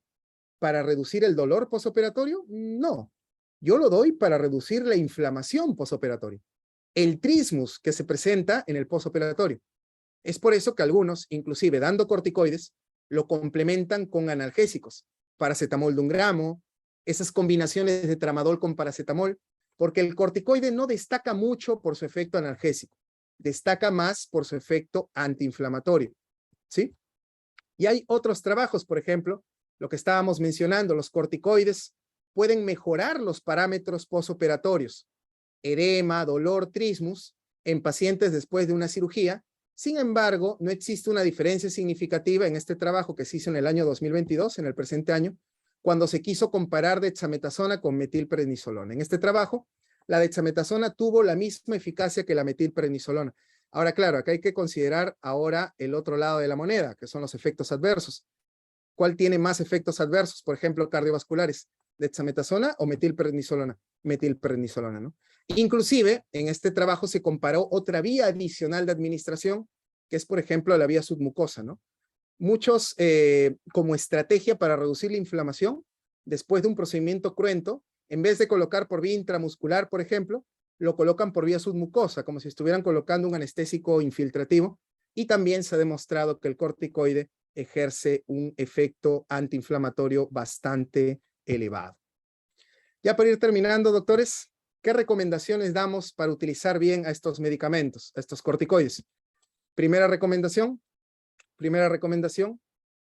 ¿para reducir el dolor posoperatorio? No. Yo lo doy para reducir la inflamación posoperatoria, el trismus que se presenta en el posoperatorio. Es por eso que algunos, inclusive dando corticoides, lo complementan con analgésicos, paracetamol de 1 gramo, esas combinaciones de tramadol con paracetamol, porque el corticoide no destaca mucho por su efecto analgésico, destaca más por su efecto antiinflamatorio, ¿sí? Y hay otros trabajos, por ejemplo, lo que estábamos mencionando, los corticoides pueden mejorar los parámetros posoperatorios, edema, dolor, trismus, en pacientes después de una cirugía. Sin embargo, no existe una diferencia significativa en este trabajo que se hizo en el año 2022, en el presente año, cuando se quiso comparar dexametasona con metilprednisolona. En este trabajo, la dexametasona tuvo la misma eficacia que la metilprednisolona. Ahora, claro, acá hay que considerar ahora el otro lado de la moneda, que son los efectos adversos. ¿Cuál tiene más efectos adversos, por ejemplo, cardiovasculares? ¿Dexametasona o metilprednisolona? Metilprednisolona, ¿no? Inclusive, en este trabajo se comparó otra vía adicional de administración, que es, por ejemplo, la vía submucosa, ¿no? Muchos, como estrategia para reducir la inflamación, después de un procedimiento cruento, en vez de colocar por vía intramuscular, por ejemplo, lo colocan por vía submucosa, como si estuvieran colocando un anestésico infiltrativo, y también se ha demostrado que el corticoide ejerce un efecto antiinflamatorio bastante elevado. Ya para ir terminando, doctores, ¿qué recomendaciones damos para utilizar bien a estos medicamentos, a estos corticoides? Primera recomendación,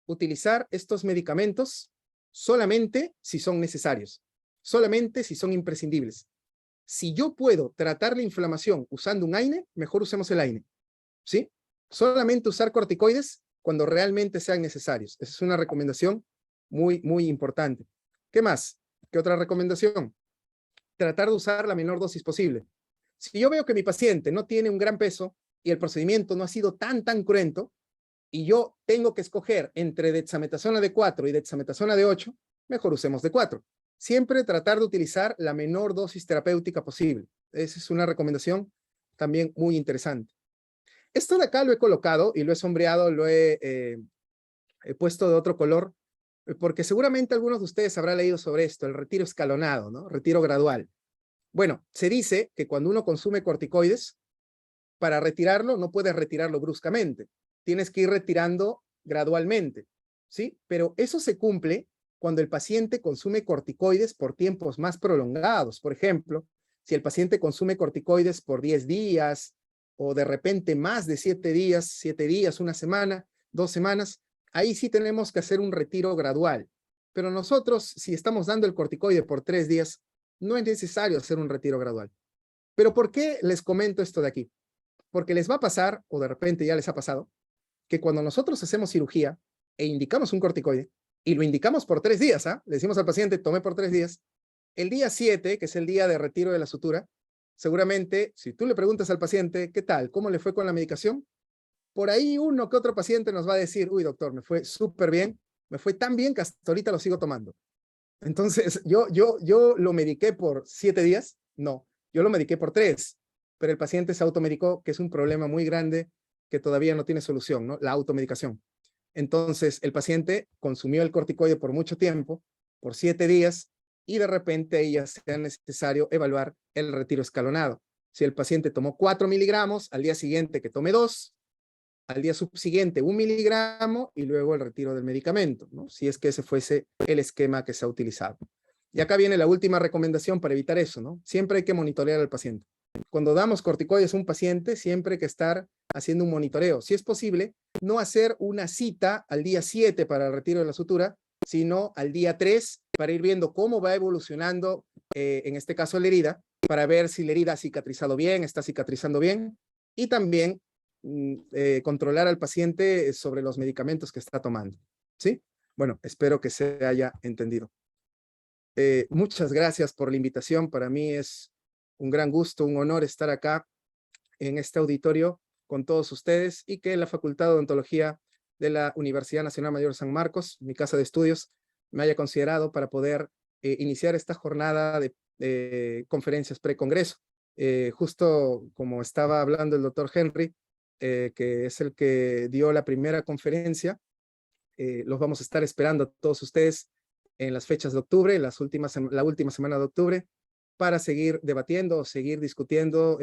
utilizar estos medicamentos solamente si son necesarios, solamente si son imprescindibles. Si yo puedo tratar la inflamación usando un AINE, mejor usemos el AINE, ¿sí? Solamente usar corticoides cuando realmente sean necesarios. Esa es una recomendación muy, muy importante. ¿Qué más? ¿Qué otra recomendación? Tratar de usar la menor dosis posible. Si yo veo que mi paciente no tiene un gran peso y el procedimiento no ha sido tan cruento, y yo tengo que escoger entre dexametasona de 4 y dexametasona de 8, mejor usemos de 4. Siempre tratar de utilizar la menor dosis terapéutica posible. Esa es una recomendación también muy interesante. Esto de acá lo he colocado y lo he sombreado, lo he puesto de otro color, porque seguramente algunos de ustedes habrán leído sobre esto, el retiro escalonado, ¿no? Retiro gradual. Bueno, se dice que cuando uno consume corticoides, para retirarlo no puedes retirarlo bruscamente. Tienes que ir retirando gradualmente, ¿sí? Pero eso se cumple cuando el paciente consume corticoides por tiempos más prolongados. Por ejemplo, si el paciente consume corticoides por 10 días o de repente más de 7 días, 1 semana, 2 semanas, ahí sí tenemos que hacer un retiro gradual. Pero nosotros, si estamos dando el corticoide por 3 días, no es necesario hacer un retiro gradual. ¿Pero por qué les comento esto de aquí? Porque les va a pasar, o de repente ya les ha pasado, que cuando nosotros hacemos cirugía e indicamos un corticoide, y lo indicamos por 3 días, le decimos al paciente, tome por 3 días, el día 7, que es el día de retiro de la sutura, seguramente, si tú le preguntas al paciente, ¿qué tal? ¿Cómo le fue con la medicación? Por ahí uno que otro paciente nos va a decir, uy, doctor, me fue súper bien, me fue tan bien que hasta ahorita lo sigo tomando. Entonces, ¿yo lo mediqué por 7 días? No, yo lo mediqué por 3, pero el paciente se automedicó, que es un problema muy grande que todavía no tiene solución, ¿no? La automedicación. Entonces, el paciente consumió el corticoide por mucho tiempo, por 7 días, y de repente ya sea necesario evaluar el retiro escalonado. Si el paciente tomó 4 miligramos, al día siguiente que tome 2, al día subsiguiente 1 miligramo y luego el retiro del medicamento, ¿no? Si es que ese fuese el esquema que se ha utilizado. Y acá viene la última recomendación para evitar eso, ¿no? Siempre hay que monitorear al paciente. Cuando damos corticoides a un paciente, siempre hay que estar haciendo un monitoreo. Si es posible, no hacer una cita al día 7 para el retiro de la sutura, sino al día 3 para ir viendo cómo va evolucionando, en este caso la herida, para ver si la herida ha cicatrizado bien, está cicatrizando bien, y también controlar al paciente sobre los medicamentos que está tomando, ¿sí? Bueno, espero que se haya entendido. Muchas gracias por la invitación. Para mí es un gran gusto, un honor estar acá en este auditorio con todos ustedes y que la Facultad de Odontología de la Universidad Nacional Mayor de San Marcos, mi casa de estudios, me haya considerado para poder iniciar esta jornada de conferencias pre-congreso. Justo como estaba hablando el doctor Henry, que es el que dio la primera conferencia, los vamos a estar esperando a todos ustedes en las fechas de octubre, la última semana de octubre, para seguir debatiendo o seguir discutiendo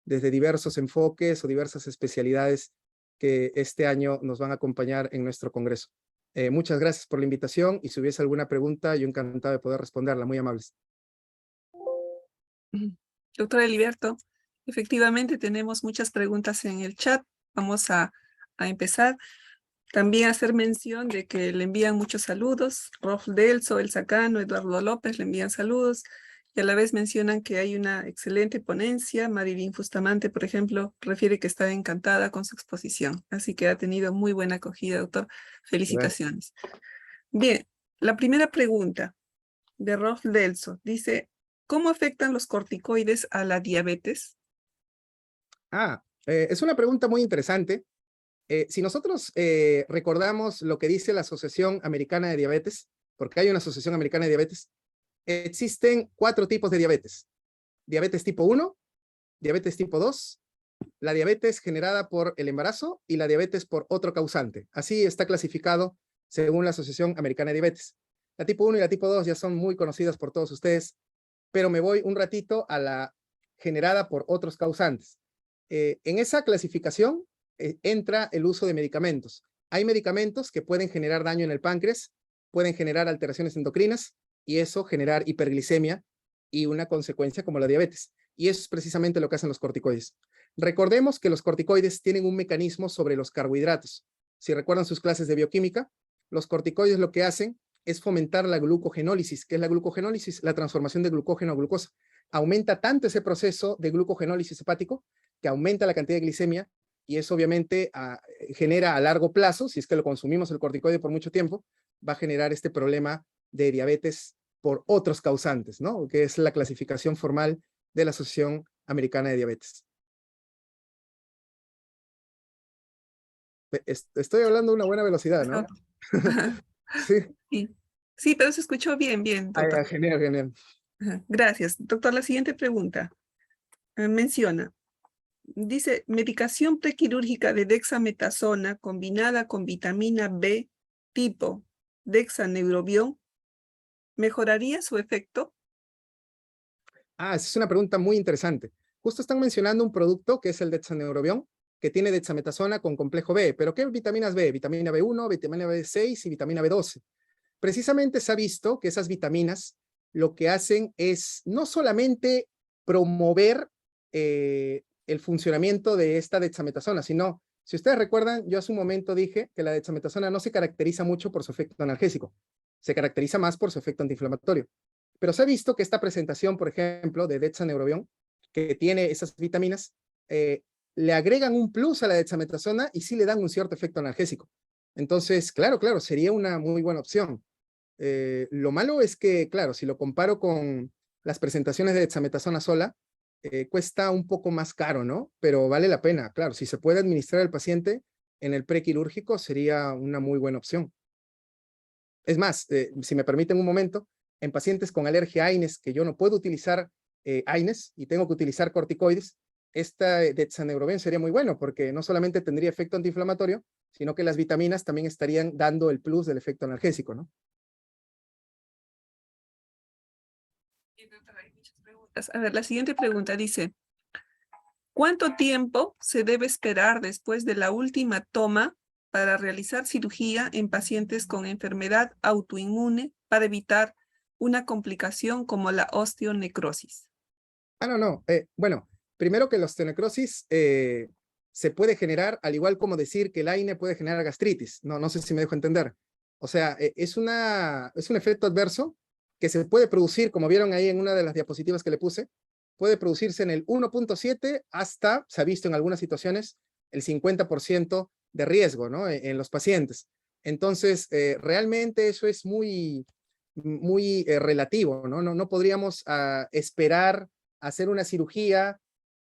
desde diversos enfoques o diversas especialidades que este año nos van a acompañar en nuestro congreso. Muchas gracias por la invitación y si hubiese alguna pregunta, yo encantado de poder responderla. Muy amables. Doctor Heriberto, efectivamente tenemos muchas preguntas en el chat. Vamos a empezar. También hacer mención de que le envían muchos saludos. Rolf Delso, El Sacano, Eduardo López le envían saludos. Y a la vez mencionan que hay una excelente ponencia. Marilyn Bustamante, por ejemplo, refiere que está encantada con su exposición. Así que ha tenido muy buena acogida, doctor. Felicitaciones. Bien, la primera pregunta de Rolf Delso dice, ¿cómo afectan los corticoides a la diabetes? Es una pregunta muy interesante. Si nosotros recordamos lo que dice la Asociación Americana de Diabetes, porque hay una Asociación Americana de Diabetes, existen 4 tipos de diabetes. Diabetes tipo 1, diabetes tipo 2, la diabetes generada por el embarazo y la diabetes por otro causante. Así está clasificado según la Asociación Americana de Diabetes. La tipo 1 y la tipo 2 ya son muy conocidas por todos ustedes, pero me voy un ratito a la generada por otros causantes. En esa clasificación entra el uso de medicamentos. Hay medicamentos que pueden generar daño en el páncreas, pueden generar alteraciones endocrinas y eso generar hiperglicemia y una consecuencia como la diabetes. Y eso es precisamente lo que hacen los corticoides. Recordemos que los corticoides tienen un mecanismo sobre los carbohidratos. Si recuerdan sus clases de bioquímica, los corticoides lo que hacen es fomentar la glucogenólisis. ¿Qué es la glucogenólisis? La transformación de glucógeno a glucosa. Aumenta tanto ese proceso de glucogenólisis hepático que aumenta la cantidad de glicemia y eso obviamente genera a largo plazo, si es que lo consumimos el corticoide por mucho tiempo, va a generar este problema de diabetes por otros causantes, ¿no? Que es la clasificación formal de la Asociación Americana de Diabetes. Estoy hablando a una buena velocidad, ¿no? Sí. Sí. Sí, pero se escuchó bien, doctor. Genial, genial. Gracias. Doctor, la siguiente pregunta. Menciona, dice, medicación prequirúrgica de dexametasona combinada con vitamina B tipo dexaneurobión, ¿mejoraría su efecto? Esa es una pregunta muy interesante. Justo están mencionando un producto que es el dexaneurobión, que tiene dexametasona con complejo B. ¿Pero qué vitaminas B? Vitamina B1, vitamina B6 y vitamina B12. Precisamente se ha visto que esas vitaminas lo que hacen es no solamente promover el funcionamiento de esta dexametasona, sino, si ustedes recuerdan, yo hace un momento dije que la dexametasona no se caracteriza mucho por su efecto analgésico, se caracteriza más por su efecto antiinflamatorio. Pero se ha visto que esta presentación, por ejemplo, de dexaneurobión, que tiene esas vitaminas, le agregan un plus a la dexametasona y sí le dan un cierto efecto analgésico. Entonces, claro, sería una muy buena opción. Lo malo es que, claro, si lo comparo con las presentaciones de dexametasona sola, cuesta un poco más caro, ¿no? Pero vale la pena, claro, si se puede administrar al paciente en el prequirúrgico sería una muy buena opción. Es más, si me permiten un momento, en pacientes con alergia a AINES, que yo no puedo utilizar AINES y tengo que utilizar corticoides, esta dexaneurobión sería muy bueno porque no solamente tendría efecto antiinflamatorio, sino que las vitaminas también estarían dando el plus del efecto analgésico, ¿no? A ver, la siguiente pregunta dice, ¿cuánto tiempo se debe esperar después de la última toma para realizar cirugía en pacientes con enfermedad autoinmune para evitar una complicación como la osteonecrosis? No. Bueno, primero que la osteonecrosis se puede generar, al igual como decir que el AINE puede generar gastritis. No sé si me dejo entender. O sea, es un efecto adverso que se puede producir, como vieron ahí en una de las diapositivas que le puse, puede producirse en el 1.7 hasta, se ha visto en algunas situaciones, el 50% de riesgo, ¿no? En los pacientes. Entonces, realmente eso es muy relativo, ¿no? No podríamos esperar hacer una cirugía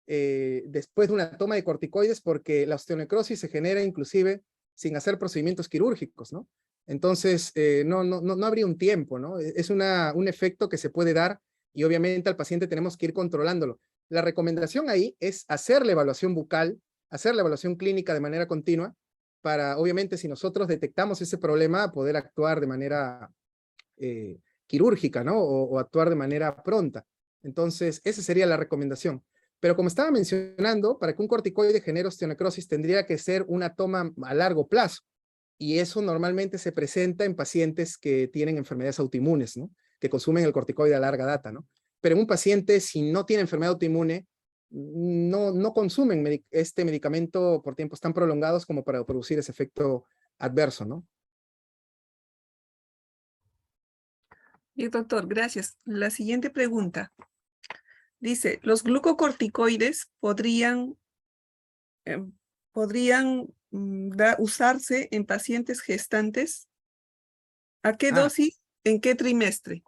después de una toma de corticoides porque la osteonecrosis se genera inclusive sin hacer procedimientos quirúrgicos, ¿no? Entonces, no habría un tiempo, ¿no? Es un efecto que se puede dar y obviamente al paciente tenemos que ir controlándolo. La recomendación ahí es hacer la evaluación bucal, hacer la evaluación clínica de manera continua, para obviamente si nosotros detectamos ese problema, poder actuar de manera quirúrgica, ¿no? O actuar de manera pronta. Entonces, esa sería la recomendación. Pero como estaba mencionando, para que un corticoide genere osteonecrosis tendría que ser una toma a largo plazo. Y eso normalmente se presenta en pacientes que tienen enfermedades autoinmunes, ¿no? Que consumen el corticoide a larga data, ¿no? Pero en un paciente, si no tiene enfermedad autoinmune, no consumen este medicamento por tiempos tan prolongados como para producir ese efecto adverso, ¿no? Y doctor, gracias. La siguiente pregunta dice, ¿los glucocorticoides em, podrían usarse en pacientes gestantes? ¿A qué Ah, dosis? ¿En qué trimestre?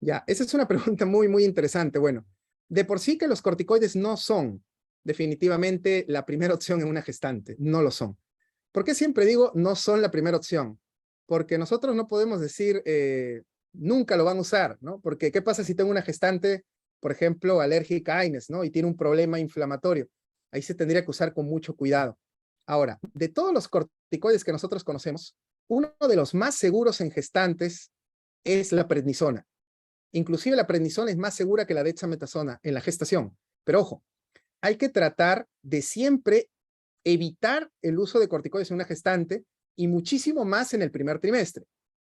ya, esa es una pregunta muy interesante. Bueno, de por sí que los corticoides no son definitivamente la primera opción en una gestante, no lo son. ¿Por qué siempre digo no son la primera opción? Porque nosotros no podemos decir nunca lo van a usar, ¿no? Porque ¿qué pasa si tengo una gestante, por ejemplo, alérgica a AINES, ¿no? Y tiene un problema inflamatorio. Ahí se tendría que usar con mucho cuidado. Ahora, de todos los corticoides que nosotros conocemos, uno de los más seguros en gestantes es la prednisona. Inclusive la prednisona es más segura que la dexametasona en la gestación. Pero ojo, hay que tratar de siempre evitar el uso de corticoides en una gestante y muchísimo más en el primer trimestre.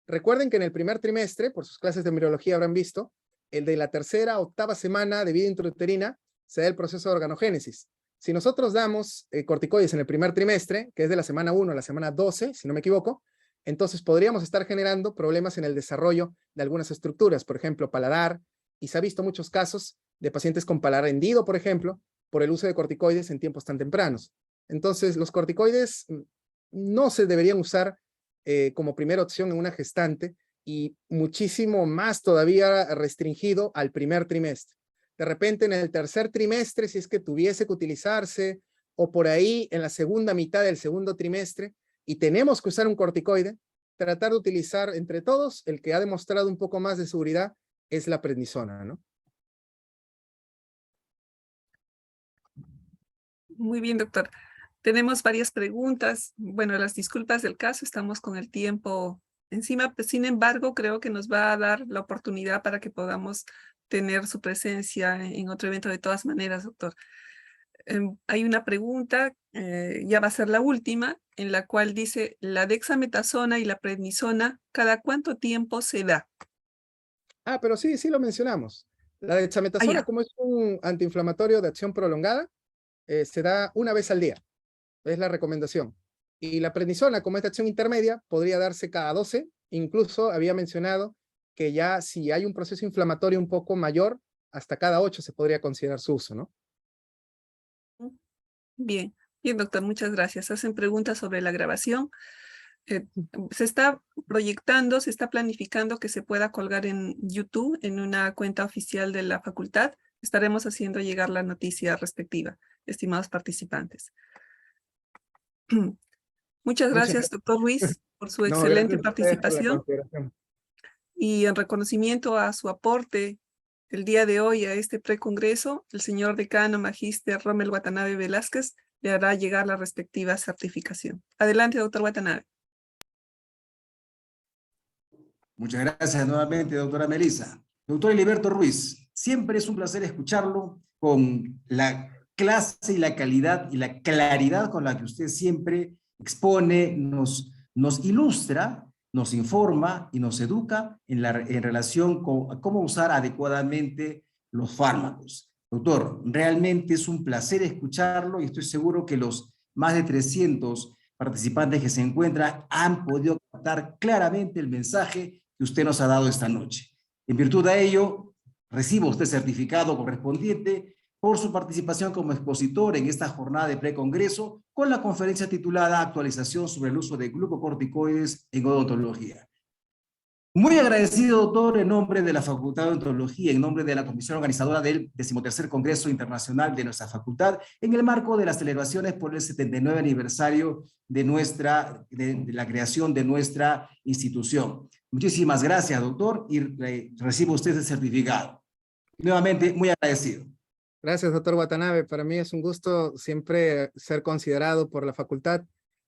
Recuerden que en el primer trimestre, por sus clases de embriología habrán visto, el de la tercera a octava semana de vida intrauterina se da el proceso de organogénesis. Si nosotros damos corticoides en el primer trimestre, que es de la semana 1 a la semana 12, si no me equivoco, entonces podríamos estar generando problemas en el desarrollo de algunas estructuras, por ejemplo, paladar, y se ha visto muchos casos de pacientes con paladar hendido, por ejemplo, por el uso de corticoides en tiempos tan tempranos. Entonces, los corticoides no se deberían usar como primera opción en una gestante y muchísimo más todavía restringido al primer trimestre. De repente en el tercer trimestre, si es que tuviese que utilizarse, o por ahí en la segunda mitad del segundo trimestre, y tenemos que usar un corticoide, tratar de utilizar entre todos, el que ha demostrado un poco más de seguridad es la prednisona, ¿no? Muy bien, doctor. Tenemos varias preguntas. Bueno, las disculpas del caso, estamos con el tiempo encima. Sin embargo, creo que nos va a dar la oportunidad para que podamos tener su presencia en otro evento de todas maneras, doctor. Hay una pregunta, ya va a ser la última, en la cual dice, la dexametasona y la prednisona, ¿cada cuánto tiempo se da? Ah, pero sí, sí lo mencionamos. La Ah, dexametasona, ya. como es un antiinflamatorio de acción prolongada, se da una vez al día. Es la recomendación. Y la prednisona, como es de acción intermedia, podría darse cada 12. Incluso había mencionado que ya si hay un proceso inflamatorio un poco mayor, hasta cada 8 se podría considerar su uso, ¿no? Bien, bien, doctor, muchas gracias. Hacen preguntas sobre la grabación. Eh, Se está proyectando, se está planificando que se pueda colgar en YouTube, en una cuenta oficial de la facultad. Estaremos haciendo llegar la noticia respectiva, estimados participantes. Muchas Muchas gracias, gracias. doctor Ruiz, por su No, excelente gracias a ustedes por la participación consideración. y en reconocimiento a su aporte el día de hoy a este precongreso, el señor decano magíster Rommel Watanabe Velázquez le hará llegar la respectiva certificación. Adelante, doctor Watanabe. Muchas gracias nuevamente, doctora Melissa. Doctor Heriberto Ruiz, siempre es un placer escucharlo con la clase y la calidad y la claridad con la que usted siempre expone, nos ilustra, nos informa y nos educa en relación con cómo usar adecuadamente los fármacos. Doctor, realmente es un placer escucharlo y estoy seguro que los más de 300 participantes que se encuentran han podido captar claramente el mensaje que usted nos ha dado esta noche. En virtud de ello, reciba usted certificado correspondiente por su participación como expositor en esta jornada de precongreso con la conferencia titulada Actualización sobre el uso de glucocorticoides en odontología. Muy agradecido, doctor, en nombre de la Facultad de Odontología, en nombre de la comisión organizadora del 13º Congreso Internacional de nuestra facultad, en el marco de las celebraciones por el 79 aniversario de la creación de nuestra institución. Muchísimas gracias, doctor, y reciba usted el certificado. Nuevamente, muy agradecido. Gracias, doctor Watanabe. Para mí es un gusto siempre ser considerado por la facultad,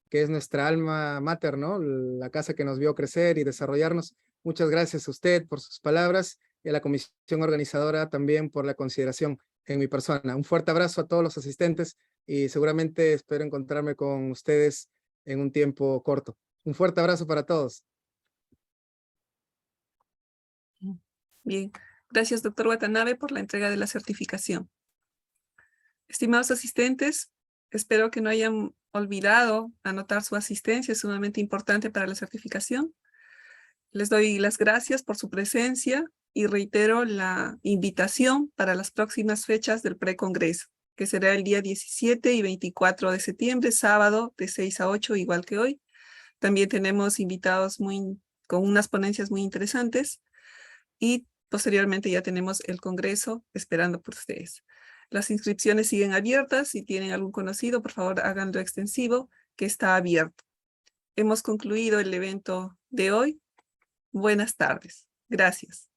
que es nuestra alma mater, ¿no? La casa que nos vio crecer y desarrollarnos. Muchas gracias a usted por sus palabras y a la comisión organizadora también por la consideración en mi persona. Un fuerte abrazo a todos los asistentes y seguramente espero encontrarme con ustedes en un tiempo corto. Un fuerte abrazo para todos. Bien, gracias, doctor Watanabe, por la entrega de la certificación. Estimados asistentes, espero que no hayan olvidado anotar su asistencia, es sumamente importante para la certificación. Les doy las gracias por su presencia y reitero la invitación para las próximas fechas del precongreso, que será el día 17 y 24 de septiembre, sábado de 6 a 8, igual que hoy. También tenemos invitados con unas ponencias muy interesantes y posteriormente ya tenemos el congreso esperando por ustedes. Las inscripciones siguen abiertas. Si tienen algún conocido, por favor, háganlo extensivo, que está abierto. Hemos concluido el evento de hoy. Buenas tardes. Gracias.